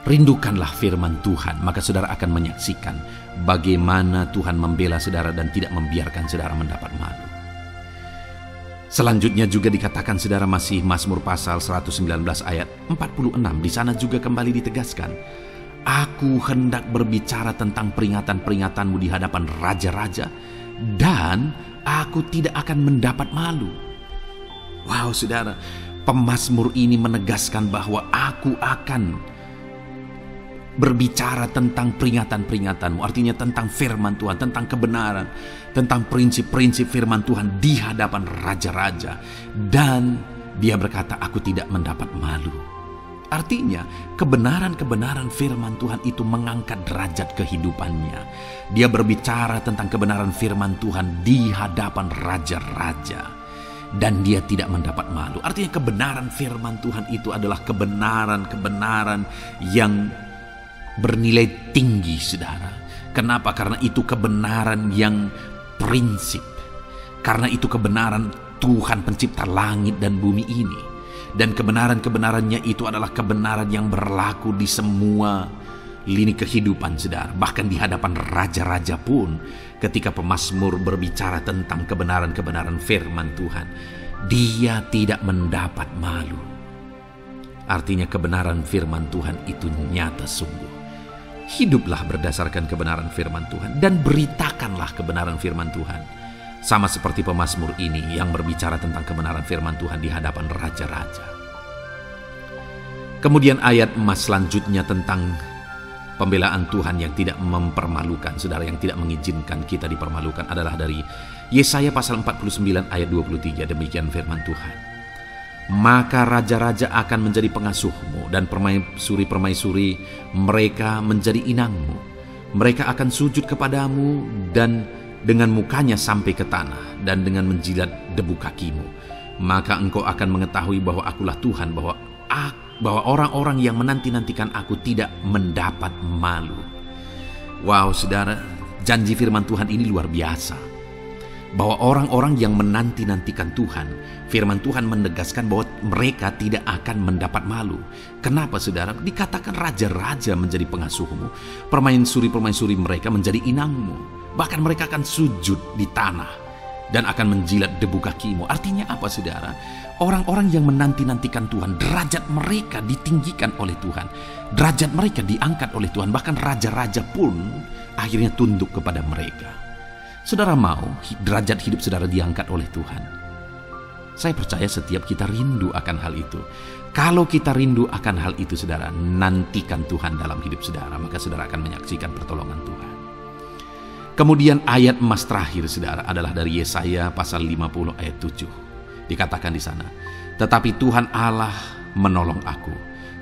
rindukanlah firman Tuhan, maka saudara akan menyaksikan bagaimana Tuhan membela saudara dan tidak membiarkan saudara mendapat malu. Selanjutnya juga dikatakan, saudara, masih Mazmur pasal 119 ayat 46. Di sana juga kembali ditegaskan, aku hendak berbicara tentang peringatan-peringatan-Mu di hadapan raja-raja, dan aku tidak akan mendapat malu. Wow, saudara, pemazmur ini menegaskan bahwa aku akan berbicara tentang peringatan-peringatan-Mu, artinya tentang firman Tuhan, tentang kebenaran, tentang prinsip-prinsip firman Tuhan di hadapan raja-raja. Dan dia berkata, aku tidak mendapat malu. Artinya, kebenaran-kebenaran firman Tuhan itu mengangkat derajat kehidupannya. Dia berbicara tentang kebenaran firman Tuhan di hadapan raja-raja. dan dia tidak mendapat malu. Artinya kebenaran firman Tuhan itu adalah kebenaran yang bernilai tinggi, saudara. Kenapa? Karena itu kebenaran yang prinsip. Karena itu kebenaran Tuhan pencipta langit dan bumi ini. Dan kebenaran-kebenarannya itu adalah kebenaran yang berlaku di semua lini kehidupan, saudara. Bahkan di hadapan raja-raja pun, ketika pemazmur berbicara tentang kebenaran-kebenaran firman Tuhan, dia tidak mendapat malu. Artinya kebenaran firman Tuhan itu nyata sungguh. Hiduplah berdasarkan kebenaran firman Tuhan dan beritakanlah kebenaran firman Tuhan. Sama seperti pemazmur ini yang berbicara tentang kebenaran firman Tuhan di hadapan raja-raja. Kemudian ayat emas selanjutnya tentang pembelaan Tuhan yang tidak mempermalukan, saudara, yang tidak mengizinkan kita dipermalukan adalah dari Yesaya pasal 49 ayat 23. Demikian firman Tuhan. Maka raja-raja akan menjadi pengasuhmu dan permaisuri-permaisuri mereka menjadi inangmu. Mereka akan sujud kepadamu dan dengan mukanya sampai ke tanah dan dengan menjilat debu kakimu. Maka engkau akan mengetahui bahwa akulah Tuhan, bahwa orang-orang yang menanti-nantikan aku tidak mendapat malu. Wow, saudara, janji firman Tuhan ini luar biasa. Bahwa orang-orang yang menanti-nantikan Tuhan, firman Tuhan menegaskan bahwa mereka tidak akan mendapat malu. Kenapa, saudara? Dikatakan raja-raja menjadi pengasuhmu, permaisuri-permaisuri mereka menjadi inangmu. Bahkan mereka akan sujud di tanah dan akan menjilat debu kakimu. Artinya apa, saudara? Orang-orang yang menanti-nantikan Tuhan, derajat mereka ditinggikan oleh Tuhan. Derajat mereka diangkat oleh Tuhan. Bahkan raja-raja pun akhirnya tunduk kepada mereka. Saudara mau derajat hidup saudara diangkat oleh Tuhan? Saya percaya setiap kita rindu akan hal itu. Kalau kita rindu akan hal itu, saudara, nantikan Tuhan dalam hidup saudara, maka saudara akan menyaksikan pertolongan Tuhan. Kemudian ayat emas terakhir, saudara, adalah dari Yesaya pasal 50 ayat 7. Dikatakan di sana, tetapi Tuhan Allah menolong aku,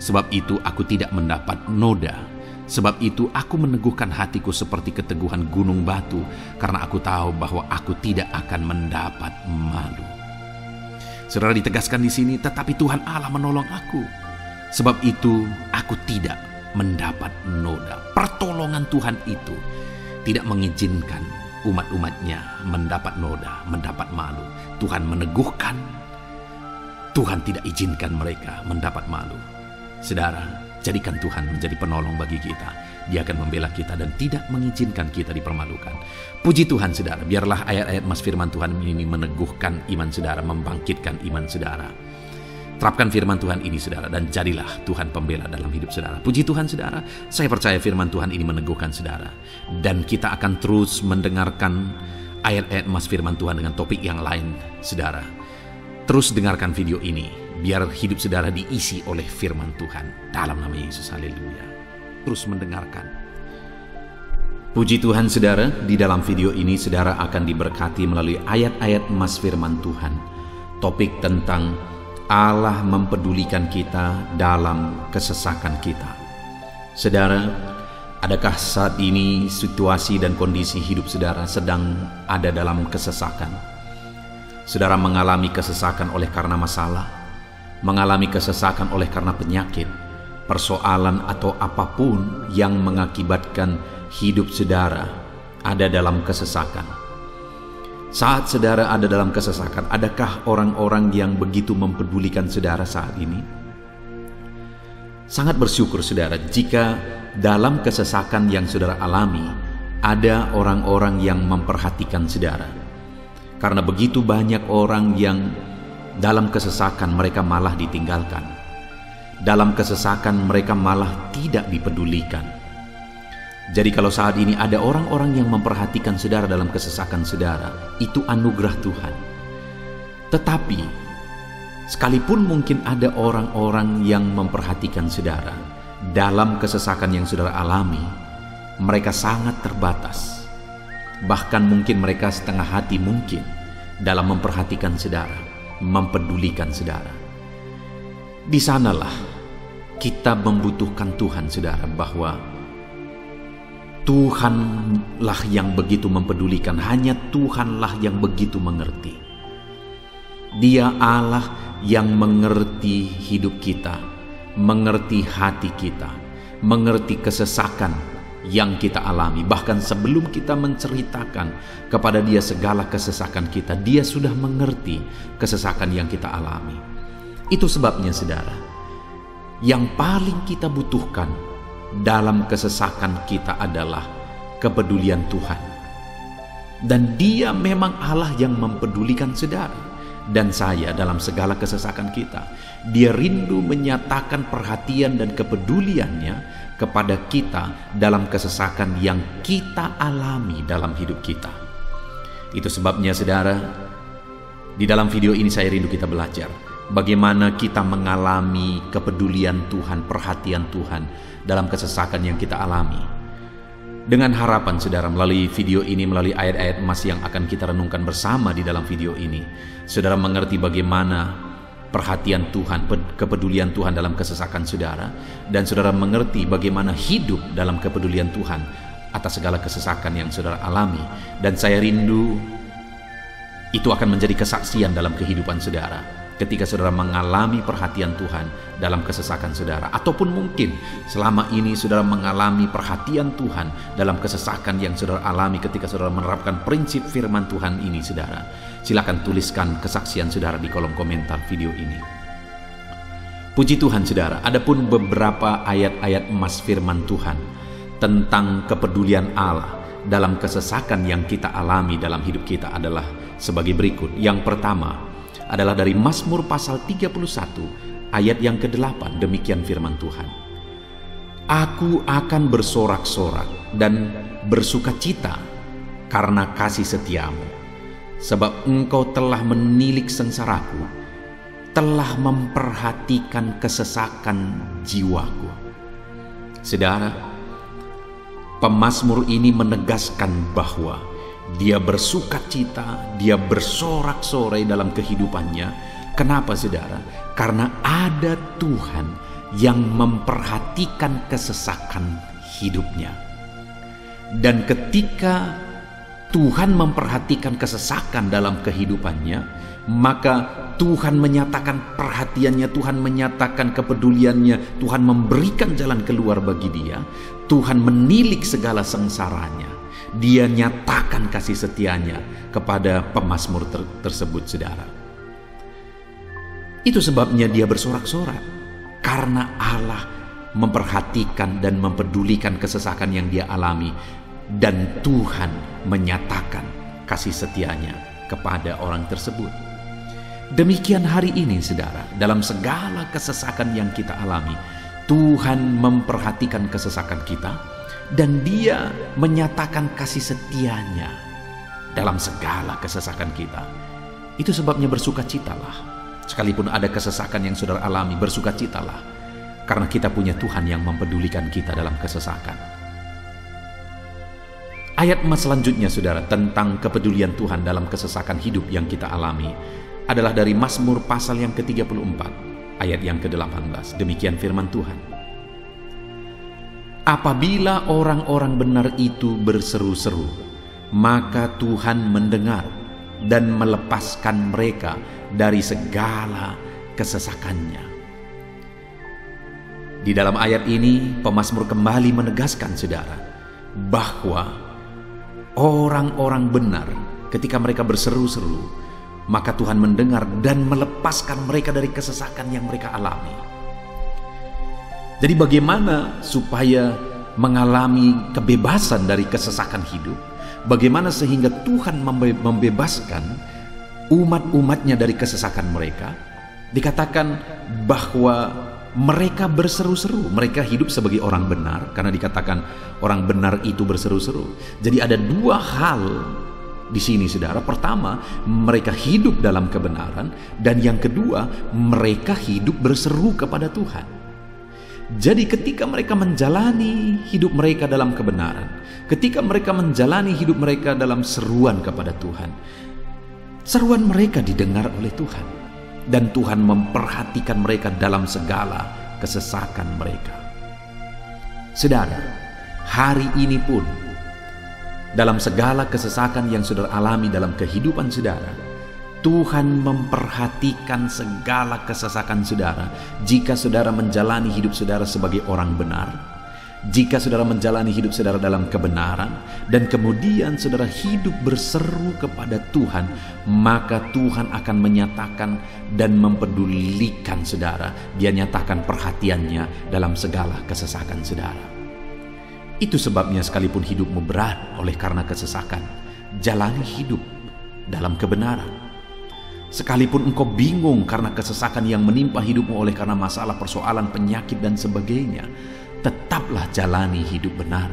sebab itu aku tidak mendapat noda. Sebab itu aku meneguhkan hatiku seperti keteguhan gunung batu, karena aku tahu bahwa aku tidak akan mendapat malu. Saudara, ditegaskan di sini, tetapi Tuhan Allah menolong aku. Sebab itu aku tidak mendapat noda. Pertolongan Tuhan itu tidak mengizinkan umat-umatnya mendapat noda, mendapat malu. Tuhan meneguhkan, Tuhan tidak izinkan mereka mendapat malu. Saudara, jadikan Tuhan menjadi penolong bagi kita. Dia akan membela kita dan tidak mengizinkan kita dipermalukan. Puji Tuhan, saudara. Biarlah ayat-ayat mas firman Tuhan ini meneguhkan iman saudara, membangkitkan iman saudara. Terapkan firman Tuhan ini, saudara, dan jadilah Tuhan pembela dalam hidup saudara. Puji Tuhan, saudara. Saya percaya firman Tuhan ini meneguhkan saudara. Dan kita akan terus mendengarkan ayat-ayat mas firman Tuhan dengan topik yang lain, saudara. Terus dengarkan video ini. Biar hidup saudara diisi oleh firman Tuhan. Dalam nama Yesus, haleluya. Terus mendengarkan. Puji Tuhan, saudara. Di dalam video ini saudara akan diberkati melalui ayat-ayat emas firman Tuhan. Topik tentang Allah mempedulikan kita dalam kesesakan kita. Saudara, adakah saat ini situasi dan kondisi hidup saudara sedang ada dalam kesesakan? Saudara mengalami kesesakan oleh karena masalah, mengalami kesesakan oleh karena penyakit, persoalan atau apapun yang mengakibatkan hidup saudara ada dalam kesesakan. Saat saudara ada dalam kesesakan, adakah orang-orang yang begitu mempedulikan saudara saat ini? Sangat bersyukur saudara jika dalam kesesakan yang saudara alami ada orang-orang yang memperhatikan saudara. Karena begitu banyak orang yang dalam kesesakan mereka malah ditinggalkan. Dalam kesesakan mereka malah tidak dipedulikan. Jadi kalau saat ini ada orang-orang yang memperhatikan saudara dalam kesesakan saudara, itu anugerah Tuhan. Tetapi sekalipun mungkin ada orang-orang yang memperhatikan saudara dalam kesesakan yang saudara alami, mereka sangat terbatas. Bahkan mungkin mereka setengah hati mungkin dalam memperhatikan saudara, mempedulikan saudara. Di sanalah kita membutuhkan Tuhan, saudara, bahwa Tuhanlah yang begitu mempedulikan, hanya Tuhanlah yang begitu mengerti. Dia Allah yang mengerti hidup kita, mengerti hati kita, mengerti kesesakan yang kita alami. Bahkan sebelum kita menceritakan kepada Dia segala kesesakan kita, Dia sudah mengerti kesesakan yang kita alami. Itu sebabnya saudara, yang paling kita butuhkan dalam kesesakan kita adalah kepedulian Tuhan. Dan Dia memang Allah yang mempedulikan saudara dan saya dalam segala kesesakan kita. Dia rindu menyatakan perhatian dan kepeduliannya kepada kita dalam kesesakan yang kita alami dalam hidup kita. Itu sebabnya saudara, di dalam video ini saya rindu kita belajar bagaimana kita mengalami kepedulian Tuhan, perhatian Tuhan dalam kesesakan yang kita alami. Dengan harapan saudara, melalui video ini, melalui ayat-ayat emas yang akan kita renungkan bersama di dalam video ini, saudara mengerti bagaimana perhatian Tuhan, kepedulian Tuhan dalam kesesakan saudara, dan saudara mengerti bagaimana hidup dalam kepedulian Tuhan atas segala kesesakan yang saudara alami. Dan saya rindu itu akan menjadi kesaksian dalam kehidupan saudara ketika saudara mengalami perhatian Tuhan dalam kesesakan saudara. Ataupun mungkin selama ini saudara mengalami perhatian Tuhan dalam kesesakan yang saudara alami ketika saudara menerapkan prinsip firman Tuhan ini saudara. Silakan tuliskan kesaksian saudara di kolom komentar video ini. Puji Tuhan saudara, adapun beberapa ayat-ayat emas firman Tuhan tentang kepedulian Allah dalam kesesakan yang kita alami dalam hidup kita adalah sebagai berikut. Yang pertama adalah dari Mazmur pasal 31 ayat yang ke-8. Demikian firman Tuhan. Aku akan bersorak-sorak dan bersukacita karena kasih setiamu, sebab engkau telah menilik sengsaraku, telah memperhatikan kesesakan jiwaku. Saudara, pemazmur ini menegaskan bahwa dia bersukacita, dia bersorak-sorai dalam kehidupannya. Kenapa saudara? Karena ada Tuhan yang memperhatikan kesesakan hidupnya. Dan ketika Tuhan memperhatikan kesesakan dalam kehidupannya, maka Tuhan menyatakan perhatiannya, Tuhan menyatakan kepeduliannya, Tuhan memberikan jalan keluar bagi dia, Tuhan menilik segala sengsaranya. Dia nyatakan kasih setianya kepada pemazmur tersebut saudara. Itu sebabnya dia bersorak-sorak, karena Allah memperhatikan dan mempedulikan kesesakan yang dia alami, dan Tuhan menyatakan kasih setianya kepada orang tersebut. Demikian hari ini saudara, dalam segala kesesakan yang kita alami, Tuhan memperhatikan kesesakan kita, dan Dia menyatakan kasih setianya dalam segala kesesakan kita. Itu sebabnya bersukacitalah. Sekalipun ada kesesakan yang saudara alami, bersukacitalah, karena kita punya Tuhan yang mempedulikan kita dalam kesesakan. Ayat emas selanjutnya saudara tentang kepedulian Tuhan dalam kesesakan hidup yang kita alami adalah dari Mazmur pasal yang ke-34 ayat yang ke-18. Demikian firman Tuhan. Apabila orang-orang benar itu berseru-seru, maka Tuhan mendengar dan melepaskan mereka dari segala kesesakannya. Di dalam ayat ini, pemazmur kembali menegaskan saudara, bahwa orang-orang benar ketika mereka berseru-seru, maka Tuhan mendengar dan melepaskan mereka dari kesesakan yang mereka alami. Jadi bagaimana supaya mengalami kebebasan dari kesesakan hidup? Bagaimana sehingga Tuhan membebaskan umat-umatnya dari kesesakan mereka? Dikatakan bahwa mereka berseru-seru, mereka hidup sebagai orang benar, karena dikatakan orang benar itu berseru-seru. Jadi ada dua hal di sini saudara. Pertama, mereka hidup dalam kebenaran, dan yang kedua, mereka hidup berseru kepada Tuhan. Jadi ketika mereka menjalani hidup mereka dalam kebenaran, ketika mereka menjalani hidup mereka dalam seruan kepada Tuhan, seruan mereka didengar oleh Tuhan, dan Tuhan memperhatikan mereka dalam segala kesesakan mereka. Saudara, hari ini pun dalam segala kesesakan yang saudara alami dalam kehidupan saudara, Tuhan memperhatikan segala kesesakan saudara jika saudara menjalani hidup saudara sebagai orang benar, jika saudara menjalani hidup saudara dalam kebenaran, dan kemudian saudara hidup berseru kepada Tuhan, maka Tuhan akan menyatakan dan mempedulikan saudara. Dia nyatakan perhatiannya dalam segala kesesakan saudara. Itu sebabnya sekalipun hidupmu berat oleh karena kesesakan, jalani hidup dalam kebenaran. Sekalipun engkau bingung karena kesesakan yang menimpa hidupmu oleh karena masalah, persoalan, penyakit dan sebagainya, tetaplah jalani hidup benar.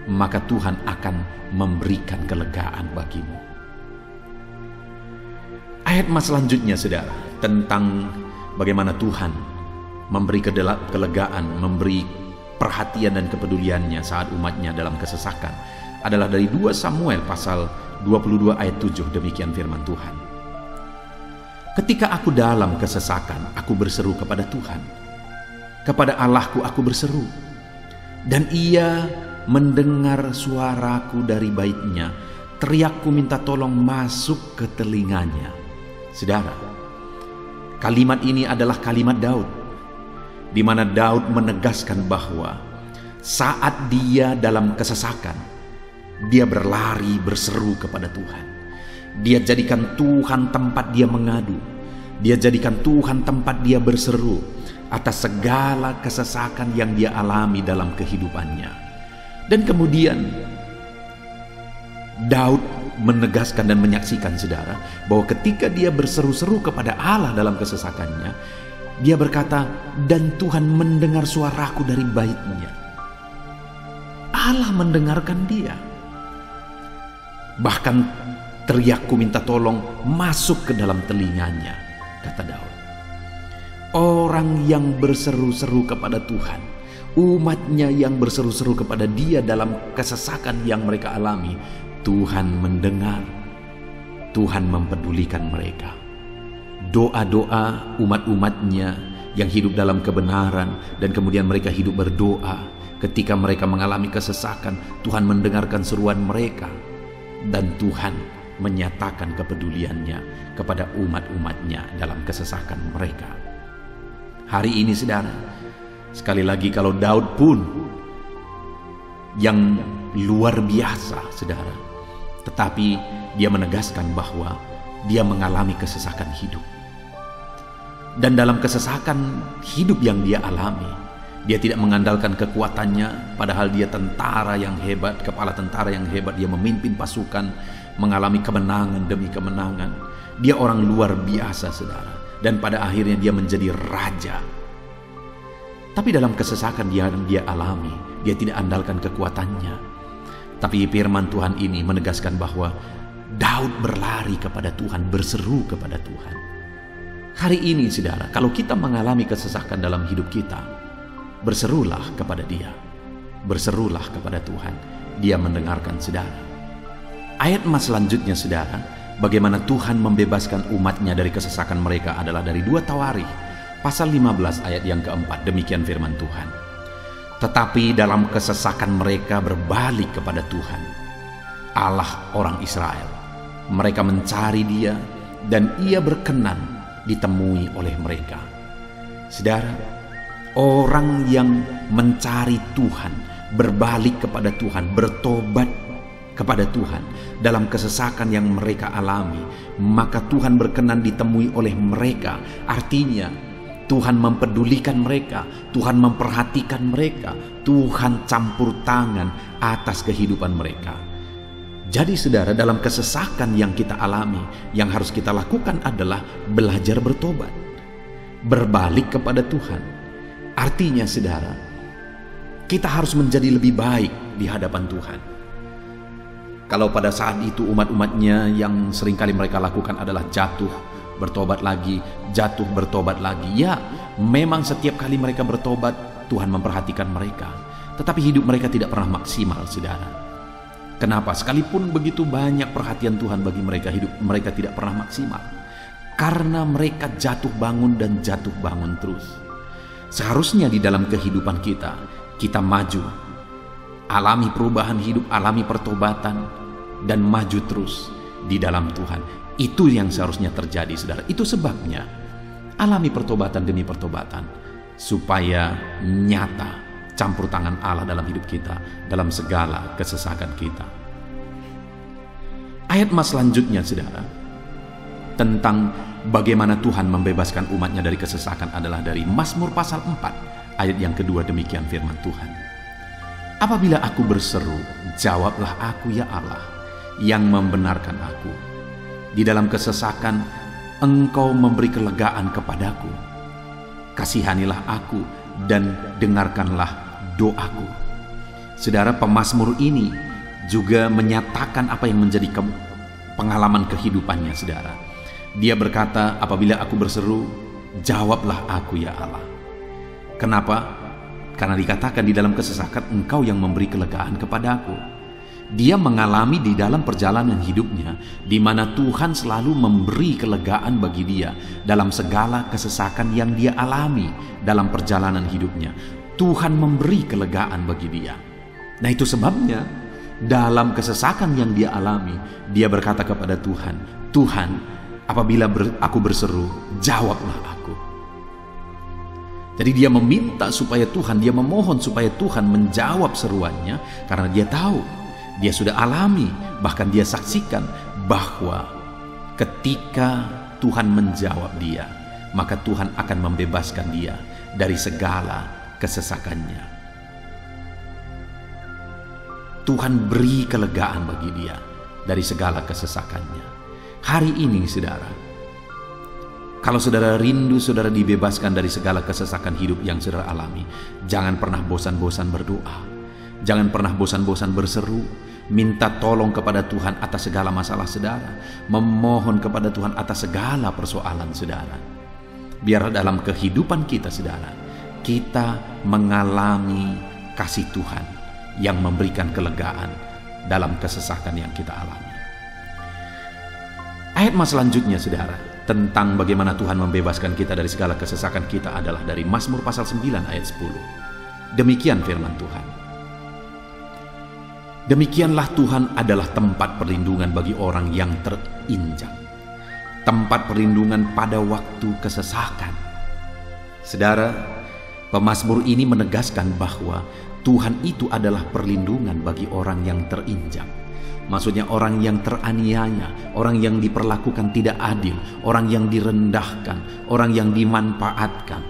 Maka Tuhan akan memberikan kelegaan bagimu. Ayat mas selanjutnya saudara, tentang bagaimana Tuhan memberi kelegaan, memberi perhatian dan kepeduliannya saat umatnya dalam kesesakan, adalah dari 2 Samuel pasal 22 ayat 7. Demikian firman Tuhan. Ketika aku dalam kesesakan, aku berseru kepada Tuhan. Kepada Allahku aku berseru, dan Ia mendengar suaraku dari baitnya. Teriakku minta tolong masuk ke telinganya. Saudara, kalimat ini adalah kalimat Daud, di mana Daud menegaskan bahwa saat dia dalam kesesakan, dia berlari berseru kepada Tuhan. Dia jadikan Tuhan tempat dia mengadu. Dia jadikan Tuhan tempat dia berseru atas segala kesesakan yang dia alami dalam kehidupannya. Dan kemudian Daud menegaskan dan menyaksikan saudara bahwa ketika dia berseru-seru kepada Allah dalam kesesakannya, dia berkata, dan Tuhan mendengar suaraku dari baitnya. Allah mendengarkan dia. Bahkan teriakku minta tolong masuk ke dalam telinganya, kata Daud. Orang yang berseru-seru kepada Tuhan, umatnya yang berseru-seru kepada dia dalam kesesakan yang mereka alami, Tuhan mendengar, Tuhan mempedulikan mereka. Doa-doa umat-umatnya yang hidup dalam kebenaran, dan kemudian mereka hidup berdoa ketika mereka mengalami kesesakan, Tuhan mendengarkan seruan mereka, dan Tuhan menyatakan kepeduliannya kepada umat-umatnya dalam kesesakan mereka. Hari ini saudara, sekali lagi kalau Daud pun yang luar biasa saudara, tetapi dia menegaskan bahwa dia mengalami kesesakan hidup. Dan dalam kesesakan hidup yang dia alami, dia tidak mengandalkan kekuatannya, padahal dia tentara yang hebat, kepala tentara yang hebat. Dia memimpin pasukan, mengalami kemenangan demi kemenangan. Dia orang luar biasa saudara, dan pada akhirnya dia menjadi raja. Tapi dalam kesesakan yang dia alami, dia tidak andalkan kekuatannya. Tapi firman Tuhan ini menegaskan bahwa Daud berlari kepada Tuhan, berseru kepada Tuhan. Hari ini saudara, kalau kita mengalami kesesakan dalam hidup kita, berserulah kepada Dia, berserulah kepada Tuhan. Dia mendengarkan saudara. Ayat emas selanjutnya saudara, bagaimana Tuhan membebaskan umatnya dari kesesakan mereka adalah dari 2 Tawarikh pasal 15 ayat yang keempat. Demikian firman Tuhan. Tetapi dalam kesesakan mereka berbalik kepada Tuhan, Allah orang Israel. Mereka mencari Dia, dan Ia berkenan ditemui oleh mereka. Saudara, orang yang mencari Tuhan, berbalik kepada Tuhan, bertobat kepada Tuhan dalam kesesakan yang mereka alami, maka Tuhan berkenan ditemui oleh mereka. Artinya Tuhan mempedulikan mereka, Tuhan memperhatikan mereka, Tuhan campur tangan atas kehidupan mereka. Jadi saudara, dalam kesesakan yang kita alami, yang harus kita lakukan adalah belajar bertobat, berbalik kepada Tuhan. Artinya saudara, kita harus menjadi lebih baik di hadapan Tuhan. Kalau pada saat itu umat-umatnya yang seringkali mereka lakukan adalah jatuh, bertobat lagi, jatuh, bertobat lagi. Ya, memang setiap kali mereka bertobat, Tuhan memperhatikan mereka. Tetapi hidup mereka tidak pernah maksimal, saudara. Kenapa? Sekalipun begitu banyak perhatian Tuhan bagi mereka, hidup mereka tidak pernah maksimal. Karena mereka jatuh bangun dan jatuh bangun terus. Seharusnya di dalam kehidupan kita, kita maju, alami perubahan hidup, alami pertobatan, dan maju terus di dalam Tuhan. Itu yang seharusnya terjadi, saudara. Itu sebabnya alami pertobatan demi pertobatan, supaya nyata campur tangan Allah dalam hidup kita, dalam segala kesesakan kita. Ayat mas selanjutnya, saudara, tentang bagaimana Tuhan membebaskan umatnya dari kesesakan adalah dari Mazmur pasal 4, ayat yang kedua. Demikian firman Tuhan. Apabila aku berseru, jawablah aku ya Allah, yang membenarkan aku. Di dalam kesesakan, Engkau memberi kelegaan kepadaku. Kasihanilah aku dan dengarkanlah doaku. Saudara, pemazmur ini juga menyatakan apa yang menjadi pengalaman kehidupannya, saudara. Dia berkata, apabila aku berseru, jawablah aku ya Allah. Kenapa? Karena dikatakan di dalam kesesakan Engkau yang memberi kelegaan kepadaku. Dia mengalami di dalam perjalanan hidupnya, di mana Tuhan selalu memberi kelegaan bagi dia dalam segala kesesakan yang dia alami dalam perjalanan hidupnya. Tuhan memberi kelegaan bagi dia. Nah, itu sebabnya dalam kesesakan yang dia alami, dia berkata kepada Tuhan, Tuhan, apabila aku berseru, jawablah aku. Jadi dia meminta supaya Tuhan, dia memohon supaya Tuhan menjawab seruannya, karena dia tahu, dia sudah alami, bahkan dia saksikan bahwa ketika Tuhan menjawab dia, maka Tuhan akan membebaskan dia dari segala kesesakannya. Tuhan beri kelegaan bagi dia dari segala kesesakannya. Hari ini, saudara, kalau saudara rindu saudara dibebaskan dari segala kesesakan hidup yang saudara alami, jangan pernah bosan-bosan berdoa. Jangan pernah bosan-bosan berseru, minta tolong kepada Tuhan atas segala masalah saudara, memohon kepada Tuhan atas segala persoalan saudara. Biar dalam kehidupan kita, saudara, kita mengalami kasih Tuhan yang memberikan kelegaan dalam kesesakan yang kita alami. Ayat mas selanjutnya, saudara, tentang bagaimana Tuhan membebaskan kita dari segala kesesakan kita adalah dari Mazmur pasal 9 ayat 10. Demikian firman Tuhan. Demikianlah Tuhan adalah tempat perlindungan bagi orang yang terinjak, tempat perlindungan pada waktu kesesakan. Saudara, pemazmur ini menegaskan bahwa Tuhan itu adalah perlindungan bagi orang yang terinjak. Maksudnya orang yang teraniaya, orang yang diperlakukan tidak adil, orang yang direndahkan, orang yang dimanfaatkan.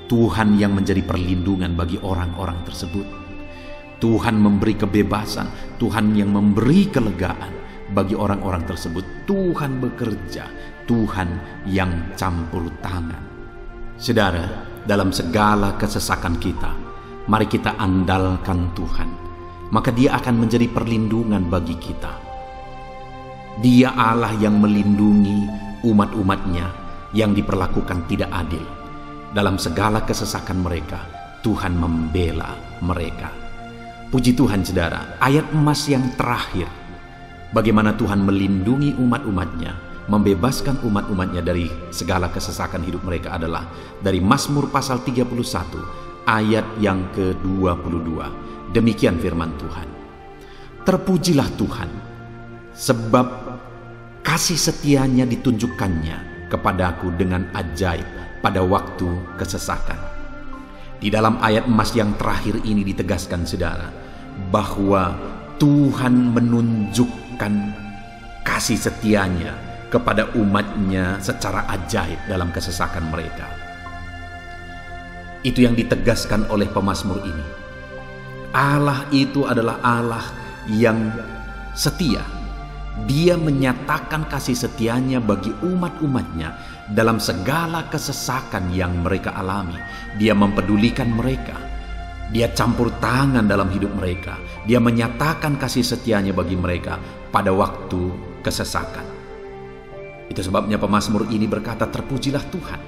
Tuhan yang menjadi perlindungan bagi orang-orang tersebut. Tuhan memberi kebebasan, Tuhan yang memberi kelegaan bagi orang-orang tersebut. Tuhan bekerja, Tuhan yang campur tangan. Saudara, dalam segala kesesakan kita, mari kita andalkan Tuhan. Maka Dia akan menjadi perlindungan bagi kita. Dia Allah yang melindungi umat-umatnya yang diperlakukan tidak adil. Dalam segala kesesakan mereka, Tuhan membela mereka. Puji Tuhan, saudara, ayat emas yang terakhir, bagaimana Tuhan melindungi umat-umatnya, membebaskan umat-umatnya dari segala kesesakan hidup mereka adalah dari Mazmur pasal 31 ayat yang ke-22. Demikian firman Tuhan. Terpujilah Tuhan, sebab kasih setianya ditunjukkannya kepadaku dengan ajaib pada waktu kesesakan. Di dalam ayat emas yang terakhir ini ditegaskan, saudara, bahwa Tuhan menunjukkan kasih setianya kepada umatnya secara ajaib dalam kesesakan mereka. Itu yang ditegaskan oleh pemazmur ini. Allah itu adalah Allah yang setia. Dia menyatakan kasih setianya bagi umat-umatnya dalam segala kesesakan yang mereka alami. Dia mempedulikan mereka. Dia campur tangan dalam hidup mereka. Dia menyatakan kasih setianya bagi mereka pada waktu kesesakan. Itu sebabnya pemazmur ini berkata, terpujilah Tuhan.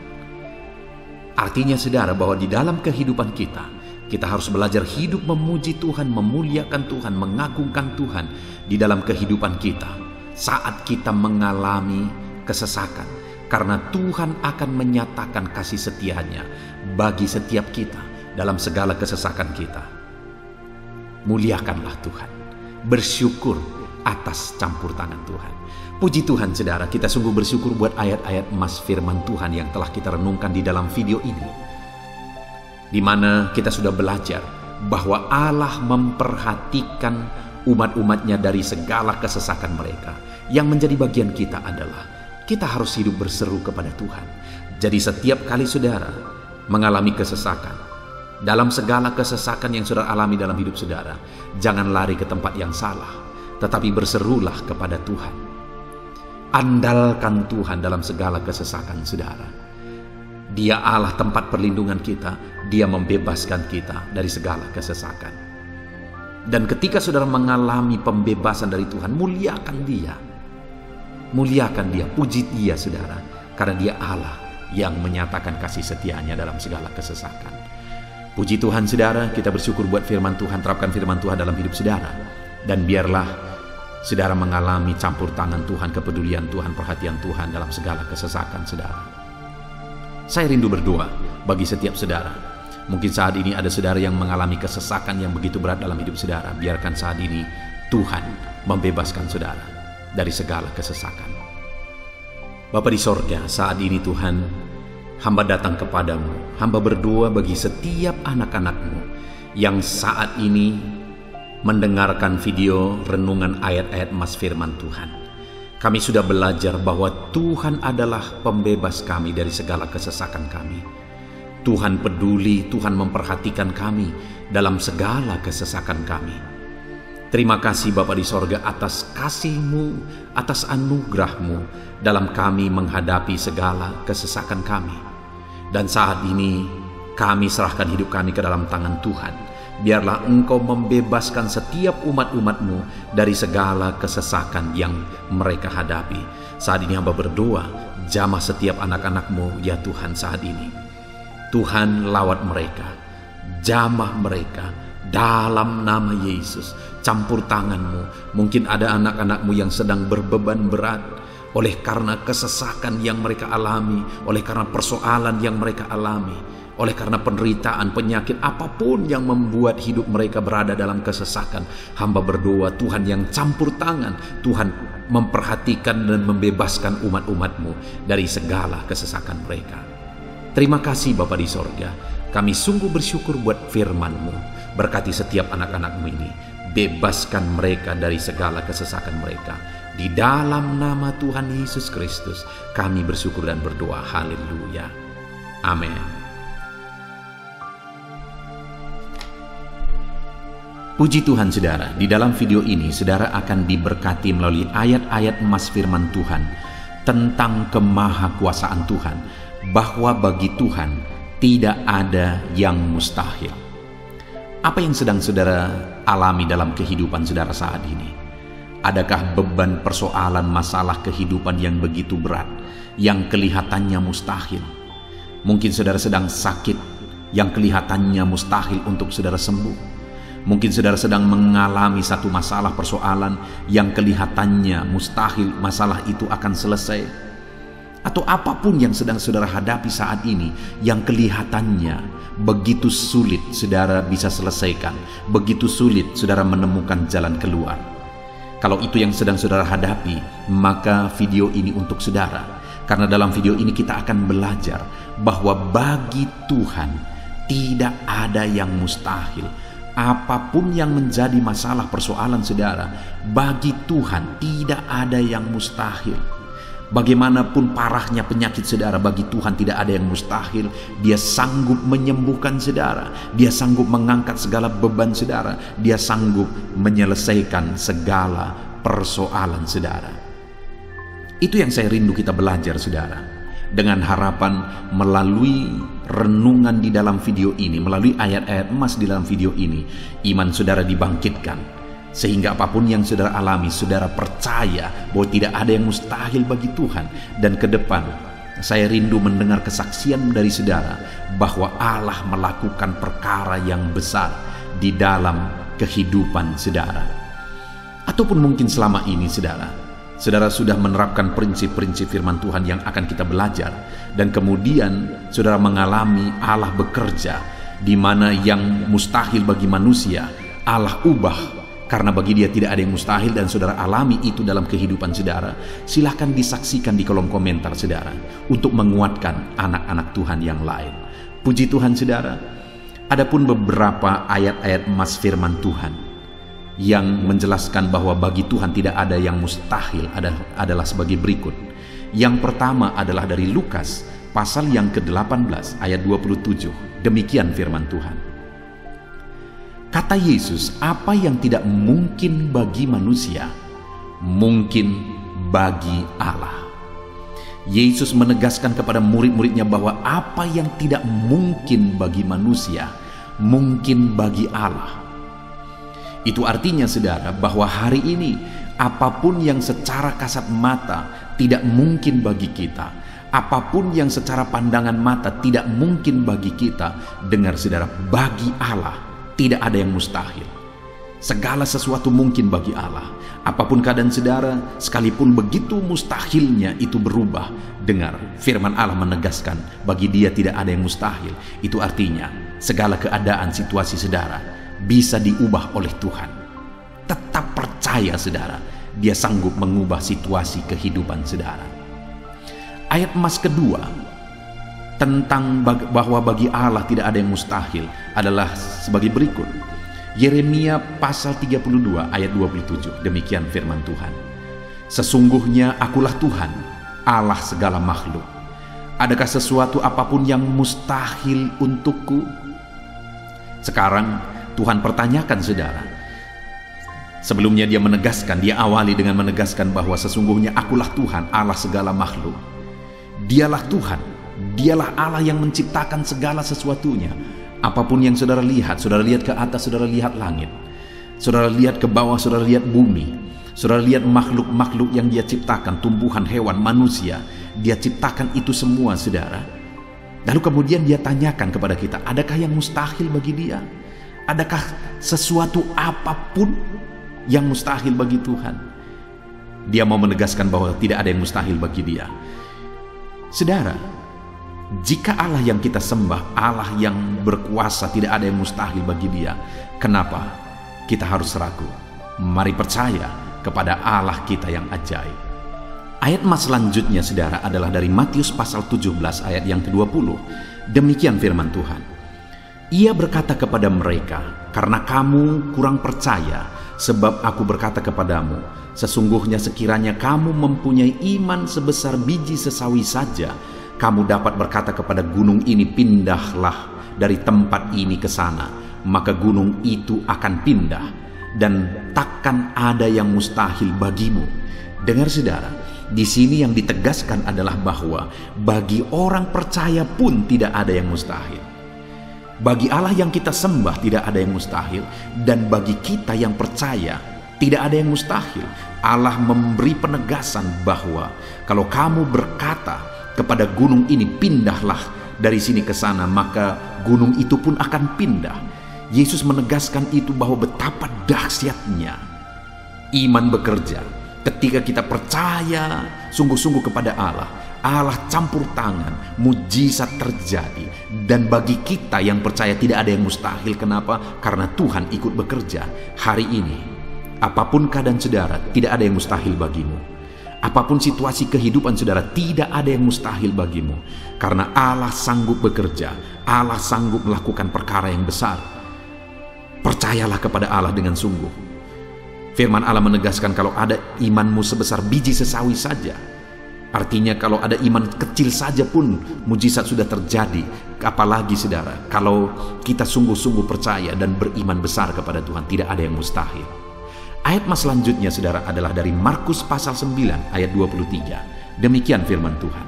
Artinya, saudara, bahwa di dalam kehidupan kita harus belajar hidup memuji Tuhan, memuliakan Tuhan, mengagungkan Tuhan di dalam kehidupan kita saat kita mengalami kesesakan, karena Tuhan akan menyatakan kasih setianya bagi setiap kita dalam segala kesesakan kita. Muliakanlah Tuhan, bersyukur atas campur tangan Tuhan. Puji Tuhan saudara, kita sungguh bersyukur buat ayat-ayat emas firman Tuhan yang telah kita renungkan di dalam video ini, di mana kita sudah belajar bahwa Allah memperhatikan umat-umatnya dari segala kesesakan mereka. Yang menjadi bagian kita adalah kita harus hidup berseru kepada Tuhan. Jadi setiap kali saudara mengalami kesesakan, dalam segala kesesakan yang saudara alami dalam hidup saudara, jangan lari ke tempat yang salah, tetapi berserulah kepada Tuhan. Andalkan Tuhan dalam segala kesesakan saudara. Dia Allah tempat perlindungan kita. Dia membebaskan kita dari segala kesesakan. Dan ketika saudara mengalami pembebasan dari Tuhan, muliakan Dia. Muliakan Dia, puji Dia saudara. Karena Dia Allah yang menyatakan kasih setianya dalam segala kesesakan. Puji Tuhan saudara, kita bersyukur buat firman Tuhan. Terapkan firman Tuhan dalam hidup saudara. Dan biarlah saudara mengalami campur tangan Tuhan, kepedulian Tuhan, perhatian Tuhan dalam segala kesesakan saudara. Saya rindu berdoa bagi setiap saudara. Mungkin saat ini ada saudara yang mengalami kesesakan yang begitu berat dalam hidup saudara. Biarkan saat ini Tuhan membebaskan saudara dari segala kesesakan. Bapa di sorga, saat ini Tuhan, hamba datang kepadamu. Hamba berdoa bagi setiap anak-anakmu yang saat ini mendengarkan video renungan ayat-ayat emas firman Tuhan. Kami sudah belajar bahwa Tuhan adalah pembebas kami dari segala kesesakan kami. Tuhan peduli, Tuhan memperhatikan kami dalam segala kesesakan kami. Terima kasih Bapa di sorga atas kasih-Mu, atas anugerah-Mu dalam kami menghadapi segala kesesakan kami. Dan saat ini kami serahkan hidup kami ke dalam tangan Tuhan. Biarlah Engkau membebaskan setiap umat-umat-Mu dari segala kesesakan yang mereka hadapi. Saat ini hamba berdoa, jamah setiap anak-anak-Mu ya Tuhan saat ini. Tuhan lawat mereka, jamah mereka dalam nama Yesus. Campur tangan-Mu. Mungkin ada anak-anak-Mu yang sedang berbeban berat oleh karena kesesakan yang mereka alami, oleh karena persoalan yang mereka alami, oleh karena penderitaan, penyakit, apapun yang membuat hidup mereka berada dalam kesesakan. Hamba berdoa Tuhan yang campur tangan, Tuhan memperhatikan dan membebaskan umat-umat-Mu dari segala kesesakan mereka. Terima kasih Bapa di sorga. Kami sungguh bersyukur buat firman-Mu. Berkati setiap anak-anak-Mu ini. Bebaskan mereka dari segala kesesakan mereka. Di dalam nama Tuhan Yesus Kristus kami bersyukur dan berdoa. Haleluya. Amin. Puji Tuhan saudara, di dalam video ini saudara akan diberkati melalui ayat-ayat emas firman Tuhan tentang kemahakuasaan Tuhan, bahwa bagi Tuhan tidak ada yang mustahil. Apa yang sedang saudara alami dalam kehidupan saudara saat ini? Adakah beban, persoalan, masalah kehidupan yang begitu berat, yang kelihatannya mustahil? Mungkin saudara sedang sakit, yang kelihatannya mustahil untuk saudara sembuh. Mungkin saudara sedang mengalami satu masalah, persoalan yang kelihatannya mustahil masalah itu akan selesai. Atau apapun yang sedang saudara hadapi saat ini yang kelihatannya begitu sulit saudara bisa selesaikan, begitu sulit saudara menemukan jalan keluar. Kalau itu yang sedang saudara hadapi, maka video ini untuk saudara. Karena dalam video ini kita akan belajar bahwa bagi Tuhan tidak ada yang mustahil. Apapun yang menjadi masalah persoalan saudara, bagi Tuhan tidak ada yang mustahil. Bagaimanapun parahnya penyakit saudara, bagi Tuhan tidak ada yang mustahil. Dia sanggup menyembuhkan saudara. Dia sanggup mengangkat segala beban saudara. Dia sanggup menyelesaikan segala persoalan saudara. Itu yang saya rindu kita belajar saudara. Dengan harapan melalui renungan di dalam video ini, melalui ayat-ayat emas di dalam video ini, iman saudara dibangkitkan. Sehingga apapun yang saudara alami, saudara percaya bahwa tidak ada yang mustahil bagi Tuhan. Dan ke depan, saya rindu mendengar kesaksian dari saudara bahwa Allah melakukan perkara yang besar di dalam kehidupan saudara. Ataupun mungkin selama ini saudara sudah menerapkan prinsip-prinsip firman Tuhan yang akan kita belajar. Dan kemudian saudara mengalami Allah bekerja, di mana yang mustahil bagi manusia, Allah ubah Karena bagi Dia tidak ada yang mustahil dan saudara alami itu dalam kehidupan saudara, silahkan disaksikan di kolom komentar saudara untuk menguatkan anak-anak Tuhan yang lain. Puji Tuhan saudara. Adapun beberapa ayat-ayat emas firman Tuhan yang menjelaskan bahwa bagi Tuhan tidak ada yang mustahil adalah sebagai berikut. Yang pertama adalah dari Lukas pasal yang ke-18 ayat 27. Demikian firman Tuhan. Kata Yesus, apa yang tidak mungkin bagi manusia, mungkin bagi Allah. Yesus menegaskan kepada murid-muridnya bahwa apa yang tidak mungkin bagi manusia, mungkin bagi Allah. Itu artinya saudara bahwa hari ini apapun yang secara kasat mata tidak mungkin bagi kita, apapun yang secara pandangan mata tidak mungkin bagi kita, dengar saudara, bagi Allah tidak ada yang mustahil. Segala sesuatu mungkin bagi Allah. Apapun keadaan saudara, sekalipun begitu mustahilnya itu berubah. Dengar, firman Allah menegaskan bagi Dia tidak ada yang mustahil. Itu artinya segala keadaan situasi saudara bisa diubah oleh Tuhan. Tetap percaya saudara, Dia sanggup mengubah situasi kehidupan saudara. Ayat emas kedua tentang bahwa bagi Allah tidak ada yang mustahil adalah sebagai berikut. Yeremia pasal 32 ayat 27. Demikian firman Tuhan. Sesungguhnya akulah Tuhan, Allah segala makhluk. Adakah sesuatu apapun yang mustahil untukku? Sekarang Tuhan pertanyakan saudara. Sebelumnya Dia menegaskan, Dia awali dengan menegaskan bahwa sesungguhnya akulah Tuhan, Allah segala makhluk. Dialah Tuhan, Dialah Allah yang menciptakan segala sesuatunya. Apapun yang saudara lihat ke atas, saudara lihat langit, saudara lihat ke bawah, saudara lihat bumi, saudara lihat makhluk-makhluk yang Dia ciptakan, tumbuhan, hewan, manusia, Dia ciptakan itu semua saudara. Lalu kemudian Dia tanyakan kepada kita, adakah yang mustahil bagi Dia? Adakah sesuatu apapun yang mustahil bagi Tuhan? Dia mau menegaskan bahwa tidak ada yang mustahil bagi Dia. Saudara, jika Allah yang kita sembah, Allah yang berkuasa, tidak ada yang mustahil bagi Dia, kenapa kita harus ragu? Mari percaya kepada Allah kita yang ajaib. Ayat emas selanjutnya saudara adalah dari Matius pasal 17 ayat yang ke-20. Demikian firman Tuhan. Ia berkata kepada mereka, karena kamu kurang percaya, sebab aku berkata kepadamu, sesungguhnya sekiranya kamu mempunyai iman sebesar biji sesawi saja, kamu dapat berkata kepada gunung ini, pindahlah dari tempat ini ke sana, maka gunung itu akan pindah, dan takkan ada yang mustahil bagimu. Dengar saudara, di sini yang ditegaskan adalah bahwa bagi orang percaya pun tidak ada yang mustahil. Bagi Allah yang kita sembah tidak ada yang mustahil, dan bagi kita yang percaya tidak ada yang mustahil. Allah memberi penegasan bahwa kalau kamu berkata kepada gunung ini, pindahlah dari sini ke sana, maka gunung itu pun akan pindah. Yesus menegaskan itu bahwa betapa dahsyatnya iman bekerja. Ketika kita percaya sungguh-sungguh kepada Allah, Allah campur tangan, mujizat terjadi. Dan bagi kita yang percaya tidak ada yang mustahil. Kenapa? Karena Tuhan ikut bekerja. Hari ini, apapun keadaan saudara, tidak ada yang mustahil bagimu. Apapun situasi kehidupan saudara, tidak ada yang mustahil bagimu. Karena Allah sanggup bekerja, Allah sanggup melakukan perkara yang besar. Percayalah kepada Allah dengan sungguh. Firman Allah menegaskan kalau ada imanmu sebesar biji sesawi saja. Artinya kalau ada iman kecil saja pun mujizat sudah terjadi. Apalagi saudara, kalau kita sungguh-sungguh percaya dan beriman besar kepada Tuhan, tidak ada yang mustahil. Ayat mas selanjutnya saudara adalah dari Markus pasal 9 ayat 23. Demikian firman Tuhan.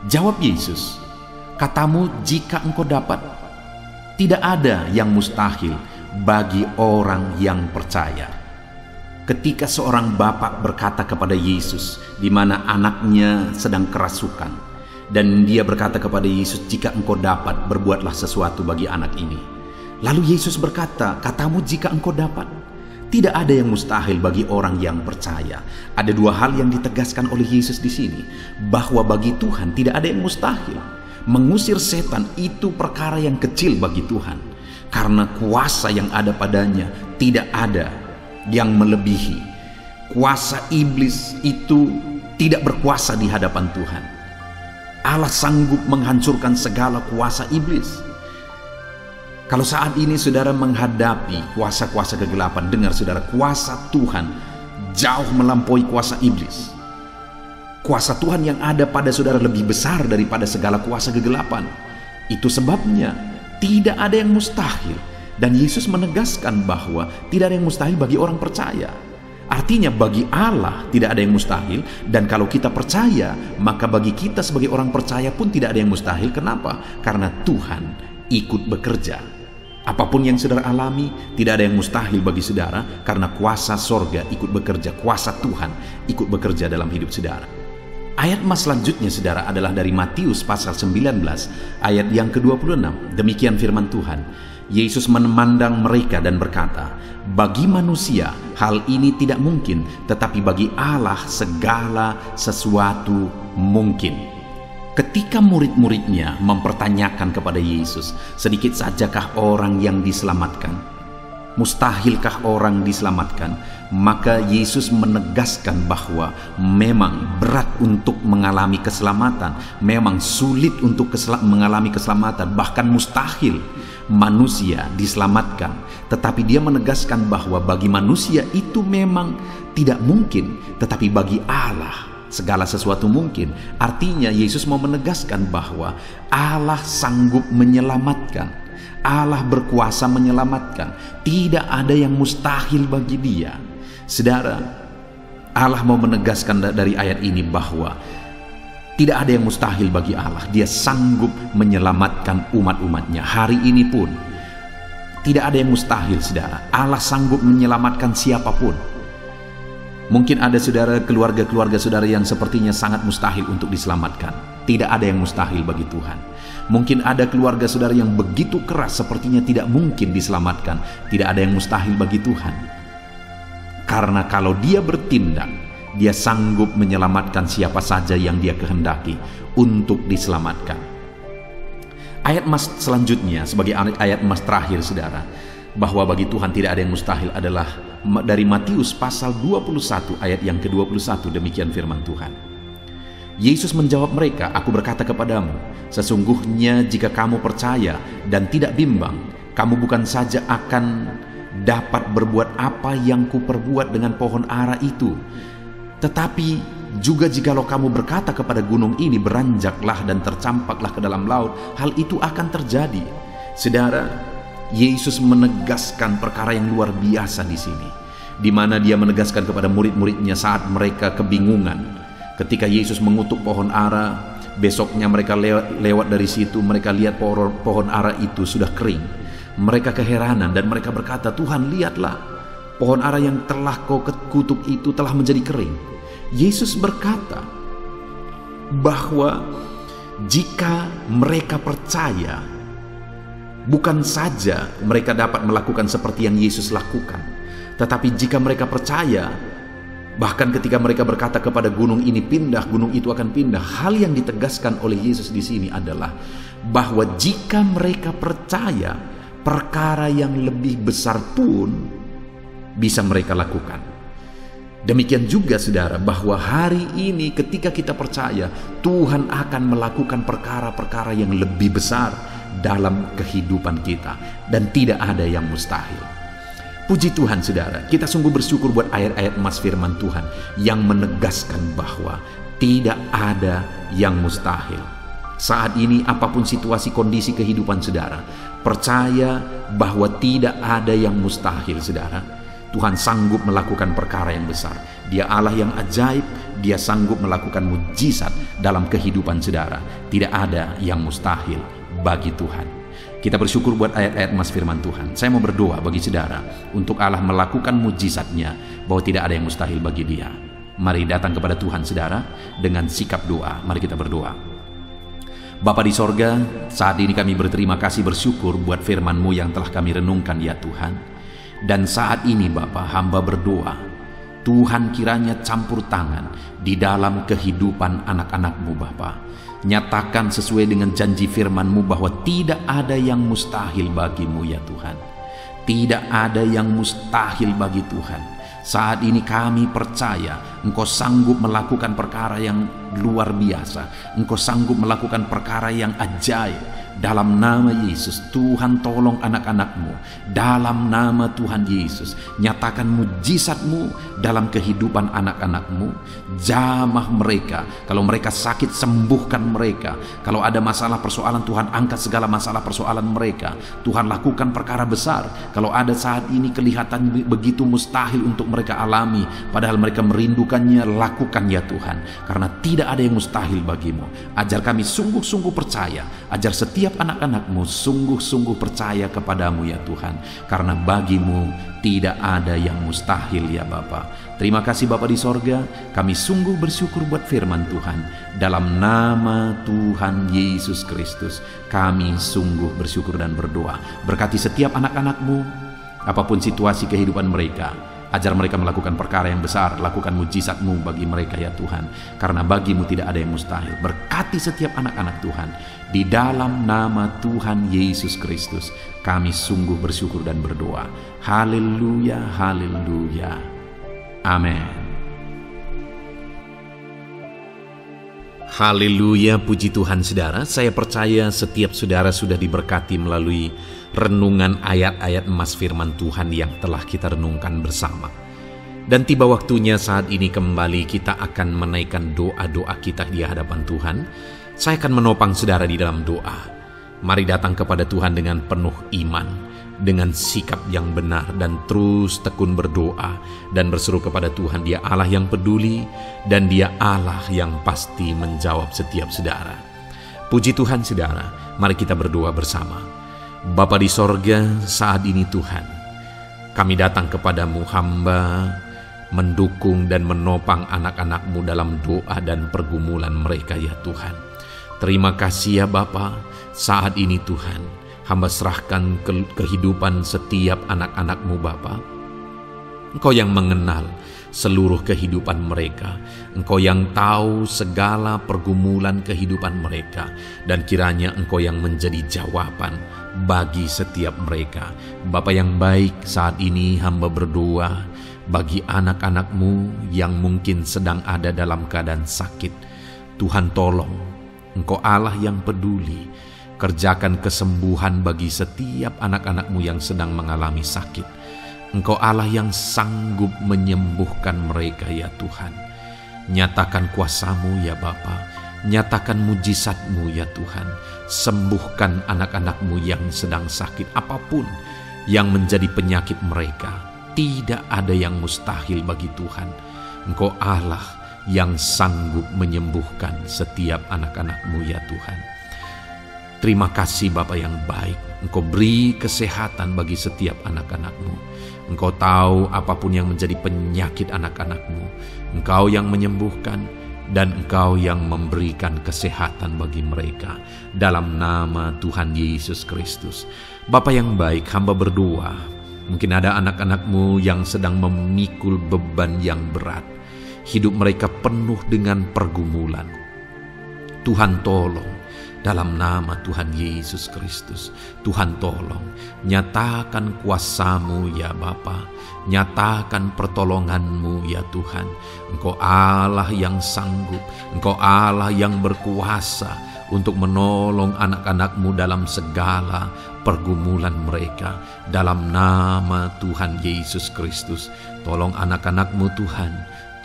Jawab Yesus, katamu jika engkau dapat, tidak ada yang mustahil bagi orang yang percaya. Ketika seorang bapak berkata kepada Yesus, di mana anaknya sedang kerasukan, dan dia berkata kepada Yesus, jika engkau dapat, berbuatlah sesuatu bagi anak ini. Lalu Yesus berkata, katamu jika engkau dapat. Tidak ada yang mustahil bagi orang yang percaya. Ada dua hal yang ditegaskan oleh Yesus di sini, bahwa bagi Tuhan tidak ada yang mustahil. Mengusir setan itu perkara yang kecil bagi Tuhan. karena kuasa yang ada padanya tidak ada yang melebihi. Kuasa iblis itu tidak berkuasa di hadapan Tuhan. Allah sanggup menghancurkan segala kuasa iblis. Kalau saat ini saudara menghadapi kuasa-kuasa kegelapan, dengar saudara, kuasa Tuhan jauh melampaui kuasa iblis. Kuasa Tuhan yang ada pada saudara lebih besar daripada segala kuasa kegelapan. Itu sebabnya tidak ada yang mustahil. Dan Yesus menegaskan bahwa tidak ada yang mustahil bagi orang percaya. Artinya bagi Allah tidak ada yang mustahil. Dan kalau kita percaya, maka bagi kita sebagai orang percaya pun tidak ada yang mustahil. Kenapa? Karena Tuhan ikut bekerja. Apapun yang saudara alami, tidak ada yang mustahil bagi saudara, karena kuasa sorga ikut bekerja, kuasa Tuhan ikut bekerja dalam hidup saudara. Ayat selanjutnya saudara adalah dari Matius pasal 19 ayat yang ke-26. Demikian firman Tuhan. Yesus memandang mereka dan berkata, bagi manusia hal ini tidak mungkin, tetapi bagi Allah segala sesuatu mungkin. Ketika murid-muridnya mempertanyakan kepada Yesus, sedikit sajakah orang yang diselamatkan? Mustahilkah orang diselamatkan? Maka Yesus menegaskan bahwa memang berat untuk mengalami keselamatan, memang sulit untuk mengalami keselamatan, bahkan mustahil manusia diselamatkan. Tetapi dia menegaskan bahwa bagi manusia itu memang tidak mungkin, tetapi bagi Allah segala sesuatu mungkin. Artinya Yesus mau menegaskan bahwa Allah sanggup menyelamatkan. Allah berkuasa menyelamatkan. Tidak ada yang mustahil bagi Dia. Saudara, Allah mau menegaskan dari ayat ini bahwa tidak ada yang mustahil bagi Allah. Dia sanggup menyelamatkan umat-umatnya. Hari ini pun tidak ada yang mustahil, saudara. Allah sanggup menyelamatkan siapapun. Mungkin ada saudara, keluarga-keluarga saudara yang sepertinya sangat mustahil untuk diselamatkan. Tidak ada yang mustahil bagi Tuhan. Mungkin ada keluarga saudara yang begitu keras, sepertinya tidak mungkin diselamatkan. Tidak ada yang mustahil bagi Tuhan. Karena kalau Dia bertindak, Dia sanggup menyelamatkan siapa saja yang Dia kehendaki untuk diselamatkan. Ayat selanjutnya sebagai ayat terakhir saudara, bahwa bagi Tuhan tidak ada yang mustahil adalah dari Matius pasal 21 ayat yang ke-21. Demikian firman Tuhan. Yesus menjawab mereka, aku berkata kepadamu, sesungguhnya jika kamu percaya dan tidak bimbang, kamu bukan saja akan dapat berbuat apa yang kuperbuat dengan pohon ara itu, tetapi juga jikalau kamu berkata kepada gunung ini, beranjaklah dan tercampaklah ke dalam laut, hal itu akan terjadi. Saudara, Yesus menegaskan perkara yang luar biasa di sini, di mana Dia menegaskan kepada murid-muridnya saat mereka kebingungan. Ketika Yesus mengutuk pohon ara, besoknya mereka lewat dari situ, mereka lihat pohon ara itu sudah kering. Mereka keheranan dan mereka berkata, Tuhan, lihatlah, pohon ara yang telah kau kutuk itu telah menjadi kering. Yesus berkata bahwa jika mereka percaya, bukan saja mereka dapat melakukan seperti yang Yesus lakukan, tetapi jika mereka percaya, bahkan ketika mereka berkata kepada gunung ini pindah, gunung itu akan pindah. Hal yang ditegaskan oleh Yesus di sini adalah bahwa jika mereka percaya, perkara yang lebih besar pun bisa mereka lakukan. Demikian juga saudara, bahwa hari ini ketika kita percaya, Tuhan akan melakukan perkara-perkara yang lebih besar dalam kehidupan kita, dan tidak ada yang mustahil. Puji Tuhan saudara, kita sungguh bersyukur buat ayat-ayat emas firman Tuhan yang menegaskan bahwa tidak ada yang mustahil. Saat ini apapun situasi kondisi kehidupan saudara, percaya bahwa tidak ada yang mustahil saudara. Tuhan sanggup melakukan perkara yang besar. Dia Allah yang ajaib, Dia sanggup melakukan mujizat dalam kehidupan saudara. Tidak ada yang mustahil bagi Tuhan. Kita bersyukur buat ayat-ayat emas firman Tuhan. Saya mau berdoa bagi saudara untuk Allah melakukan mujizatnya, bahwa tidak ada yang mustahil bagi Dia. Mari datang kepada Tuhan saudara dengan sikap doa. Mari kita berdoa. Bapa di sorga, saat ini kami berterima kasih bersyukur buat firman-Mu yang telah kami renungkan ya Tuhan. Dan saat ini Bapa, hamba berdoa, Tuhan kiranya campur tangan di dalam kehidupan anak-anak-Mu Bapa. Nyatakan sesuai dengan janji firman-Mu bahwa tidak ada yang mustahil bagi-Mu ya Tuhan. Tidak ada yang mustahil bagi Tuhan. Saat ini kami percaya Engkau sanggup melakukan perkara yang luar biasa. Engkau sanggup melakukan perkara yang ajaib. Dalam nama Yesus, Tuhan tolong anak-anak-Mu. Dalam nama Tuhan Yesus, nyatakan mujizat-Mu dalam kehidupan anak-anak-Mu. Jamah mereka. Kalau mereka sakit, sembuhkan mereka. Kalau ada masalah persoalan, Tuhan angkat segala masalah persoalan mereka. Tuhan lakukan perkara besar. Kalau ada saat ini kelihatan begitu mustahil untuk mereka alami, padahal mereka merindukannya, lakukan ya Tuhan. Karena tidak ada yang mustahil bagi-Mu. Ajar kami sungguh-sungguh percaya. Ajar setiap anak-anak-Mu sungguh-sungguh percaya kepadamu ya Tuhan. Karena bagi-Mu tidak ada yang mustahil ya Bapa. Terima kasih Bapa di sorga. Kami sungguh bersyukur buat firman Tuhan. Dalam nama Tuhan Yesus Kristus kami sungguh bersyukur dan berdoa. Berkati setiap anak-anak-Mu, apapun situasi kehidupan mereka. Ajar mereka melakukan perkara yang besar. Lakukan mujizat-Mu bagi mereka ya Tuhan. Karena bagi-Mu tidak ada yang mustahil. Berkati setiap anak-anak Tuhan. Di dalam nama Tuhan Yesus Kristus kami sungguh bersyukur dan berdoa. Haleluya, haleluya. Amin. Haleluya, puji Tuhan saudara. Saya percaya setiap saudara sudah diberkati melalui renungan ayat-ayat emas firman Tuhan yang telah kita renungkan bersama. Dan tiba waktunya saat ini kembali kita akan menaikkan doa-doa kita di hadapan Tuhan. Saya akan menopang saudara di dalam doa. Mari datang kepada Tuhan dengan penuh iman, dengan sikap yang benar, dan terus tekun berdoa dan berseru kepada Tuhan. Dia Allah yang peduli dan Dia Allah yang pasti menjawab setiap saudara. Puji Tuhan saudara, mari kita berdoa bersama. Bapa di sorga, saat ini Tuhan, kami datang kepadamu hamba, mendukung dan menopang anak-anak-Mu dalam doa dan pergumulan mereka ya Tuhan. Terima kasih ya Bapa, saat ini Tuhan, hamba serahkan kehidupan setiap anak-anak-Mu Bapa. Engkau yang mengenal seluruh kehidupan mereka. Engkau yang tahu segala pergumulan kehidupan mereka. Dan kiranya Engkau yang menjadi jawaban bagi setiap mereka. Bapa yang baik, saat ini hamba berdoa bagi anak-anak-Mu yang mungkin sedang ada dalam keadaan sakit. Tuhan tolong, Engkau Allah yang peduli. Kerjakan kesembuhan bagi setiap anak-anak-Mu yang sedang mengalami sakit. Engkau Allah yang sanggup menyembuhkan mereka ya Tuhan. Nyatakan kuasa-Mu ya Bapa. Nyatakan mujizat-Mu ya Tuhan. Sembuhkan anak-anak-Mu yang sedang sakit. Apapun yang menjadi penyakit mereka, tidak ada yang mustahil bagi Tuhan. Engkau Allah yang sanggup menyembuhkan setiap anak-anak-Mu ya Tuhan. Terima kasih Bapa yang baik. Engkau beri kesehatan bagi setiap anak-anak-Mu. Engkau tahu apapun yang menjadi penyakit anak-anak-Mu. Engkau yang menyembuhkan dan Engkau yang memberikan kesehatan bagi mereka. Dalam nama Tuhan Yesus Kristus. Bapa yang baik, hamba berdoa. Mungkin ada anak-anak-Mu yang sedang memikul beban yang berat. Hidup mereka penuh dengan pergumulan. Tuhan tolong. Dalam nama Tuhan Yesus Kristus, Tuhan tolong, nyatakan kuasa-Mu ya Bapa, nyatakan pertolongan-Mu ya Tuhan. Engkau Allah yang sanggup, Engkau Allah yang berkuasa untuk menolong anak-anak-Mu dalam segala pergumulan mereka. Dalam nama Tuhan Yesus Kristus, tolong anak-anak-Mu Tuhan.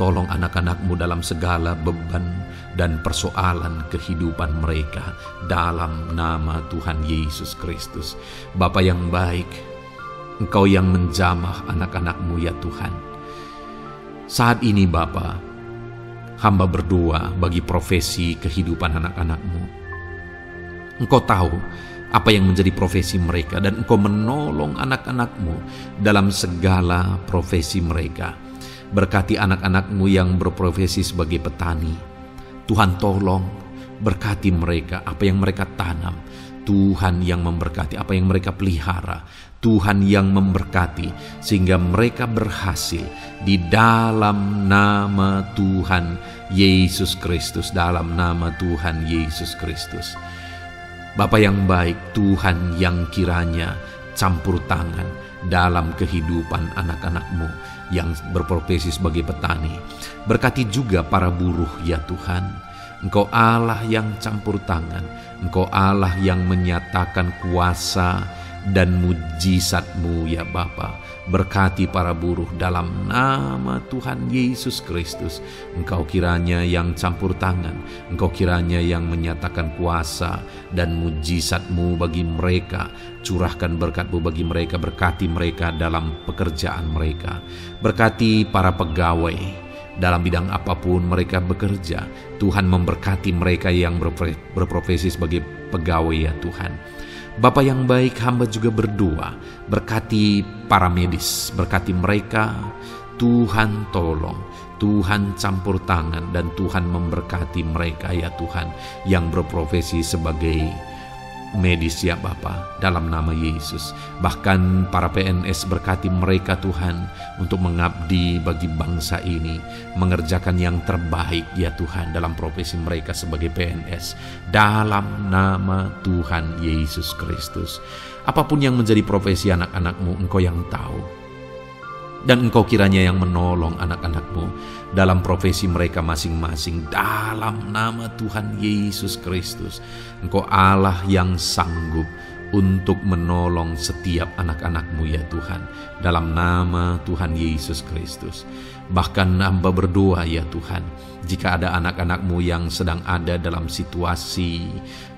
Tolong anak-anak-Mu dalam segala beban dan persoalan kehidupan mereka. Dalam nama Tuhan Yesus Kristus. Bapa yang baik, Engkau yang menjamah anak-anak-Mu ya Tuhan. Saat ini Bapa, hamba berdoa bagi profesi kehidupan anak-anak-Mu. Engkau tahu apa yang menjadi profesi mereka dan Engkau menolong anak-anak-Mu dalam segala profesi mereka. Berkati anak-anak-Mu yang berprofesi sebagai petani. Tuhan tolong berkati mereka, apa yang mereka tanam. Tuhan yang memberkati apa yang mereka pelihara. Tuhan yang memberkati sehingga mereka berhasil di dalam nama Tuhan Yesus Kristus. Dalam nama Tuhan Yesus Kristus. Bapa yang baik, Tuhan yang kiranya campur tangan dalam kehidupan anak-anak-Mu yang berprofesi sebagai petani. Berkati juga para buruh ya Tuhan. Engkau Allah yang campur tangan. Engkau Allah yang menyatakan kuasa dan mujizat-Mu ya Bapa. Berkati para buruh dalam nama Tuhan Yesus Kristus. Engkau kiranya yang campur tangan. Engkau kiranya yang menyatakan kuasa dan mujizat-Mu bagi mereka. Curahkan berkat-Mu bagi mereka. Berkati mereka dalam pekerjaan mereka. Berkati para pegawai dalam bidang apapun mereka bekerja. Tuhan memberkati mereka yang berprofesi sebagai pegawai ya Tuhan. Bapa yang baik, hamba juga berdoa, berkati para medis, berkati mereka, Tuhan tolong, Tuhan campur tangan, dan Tuhan memberkati mereka ya Tuhan, yang berprofesi sebagai medis ya Bapa, dalam nama Yesus. Bahkan para PNS, berkati mereka Tuhan, untuk mengabdi bagi bangsa ini, mengerjakan yang terbaik ya Tuhan dalam profesi mereka sebagai PNS, dalam nama Tuhan Yesus Kristus. Apapun yang menjadi profesi anak-anak-Mu, Engkau yang tahu, dan Engkau kiranya yang menolong anak-anak-Mu dalam profesi mereka masing-masing, dalam nama Tuhan Yesus Kristus. Engkau Allah yang sanggup untuk menolong setiap anak-anak-Mu ya Tuhan, dalam nama Tuhan Yesus Kristus. Bahkan hamba berdoa ya Tuhan, jika ada anak-anak-Mu yang sedang ada dalam situasi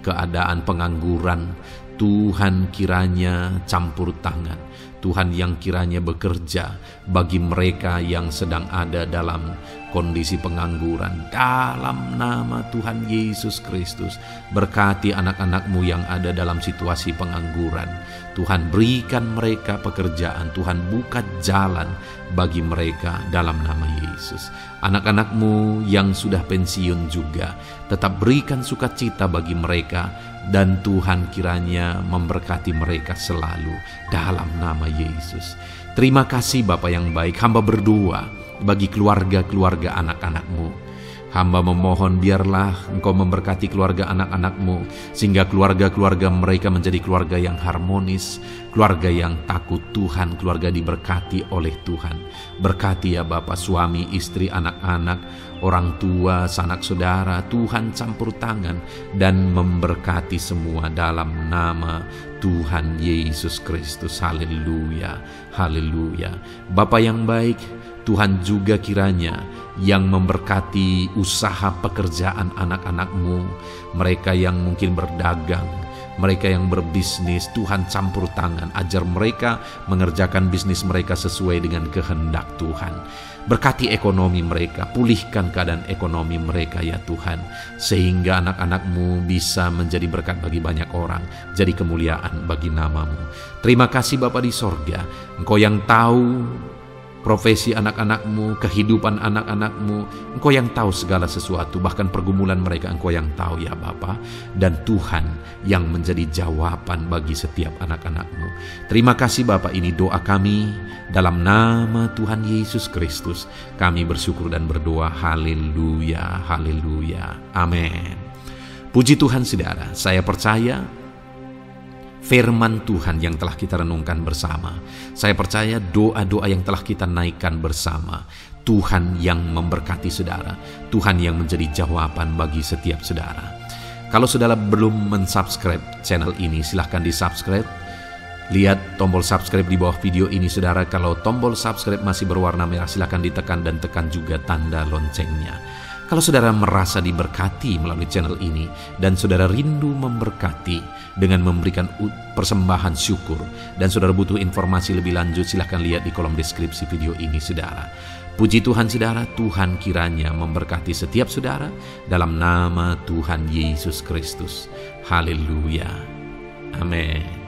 keadaan pengangguran, Tuhan kiranya campur tangan. Tuhan yang kiranya bekerja bagi mereka yang sedang ada dalam kondisi pengangguran, dalam nama Tuhan Yesus Kristus. Berkati anak-anak-Mu yang ada dalam situasi pengangguran. Tuhan berikan mereka pekerjaan. Tuhan buka jalan bagi mereka dalam nama Yesus. Anak-anak-Mu yang sudah pensiun juga, tetap berikan sukacita bagi mereka, dan Tuhan kiranya memberkati mereka selalu dalam nama Yesus. Terima kasih Bapa yang baik, hamba berdoa bagi keluarga-keluarga anak-anak-Mu. Hamba memohon biarlah Engkau memberkati keluarga anak-anak-Mu, sehingga keluarga-keluarga mereka menjadi keluarga yang harmonis, keluarga yang takut Tuhan, keluarga diberkati oleh Tuhan. Berkati ya Bapa, suami, istri, anak-anak, orang tua, sanak saudara, Tuhan campur tangan dan memberkati semua dalam nama Tuhan Yesus Kristus. Haleluya, haleluya. Bapa yang baik, Tuhan juga kiranya yang memberkati usaha pekerjaan anak-anak-Mu, mereka yang mungkin berdagang, mereka yang berbisnis. Tuhan campur tangan, ajar mereka mengerjakan bisnis mereka sesuai dengan kehendak Tuhan. Berkati ekonomi mereka, pulihkan keadaan ekonomi mereka ya Tuhan, sehingga anak-anak-Mu bisa menjadi berkat bagi banyak orang, jadi kemuliaan bagi nama-Mu. Terima kasih Bapa di sorga, Engkau yang tahu profesi anak-anak-Mu, kehidupan anak-anak-Mu. Engkau yang tahu segala sesuatu, bahkan pergumulan mereka Engkau yang tahu ya Bapa. Dan Tuhan yang menjadi jawaban bagi setiap anak-anak-Mu. Terima kasih Bapa, ini doa kami dalam nama Tuhan Yesus Kristus. Kami bersyukur dan berdoa. Haleluya, haleluya, amin. Puji Tuhan saudara, saya percaya firman Tuhan yang telah kita renungkan bersama, saya percaya doa-doa yang telah kita naikkan bersama, Tuhan yang memberkati saudara, Tuhan yang menjadi jawaban bagi setiap saudara. Kalau saudara belum mensubscribe channel ini, silahkan di-subscribe. Lihat tombol subscribe di bawah video ini saudara. Kalau tombol subscribe masih berwarna merah, silahkan ditekan dan tekan juga tanda loncengnya. Kalau saudara merasa diberkati melalui channel ini dan saudara rindu memberkati dengan memberikan persembahan syukur, dan saudara butuh informasi lebih lanjut, silahkan lihat di kolom deskripsi video ini saudara. Puji Tuhan saudara, Tuhan kiranya memberkati setiap saudara dalam nama Tuhan Yesus Kristus. Haleluya, amin.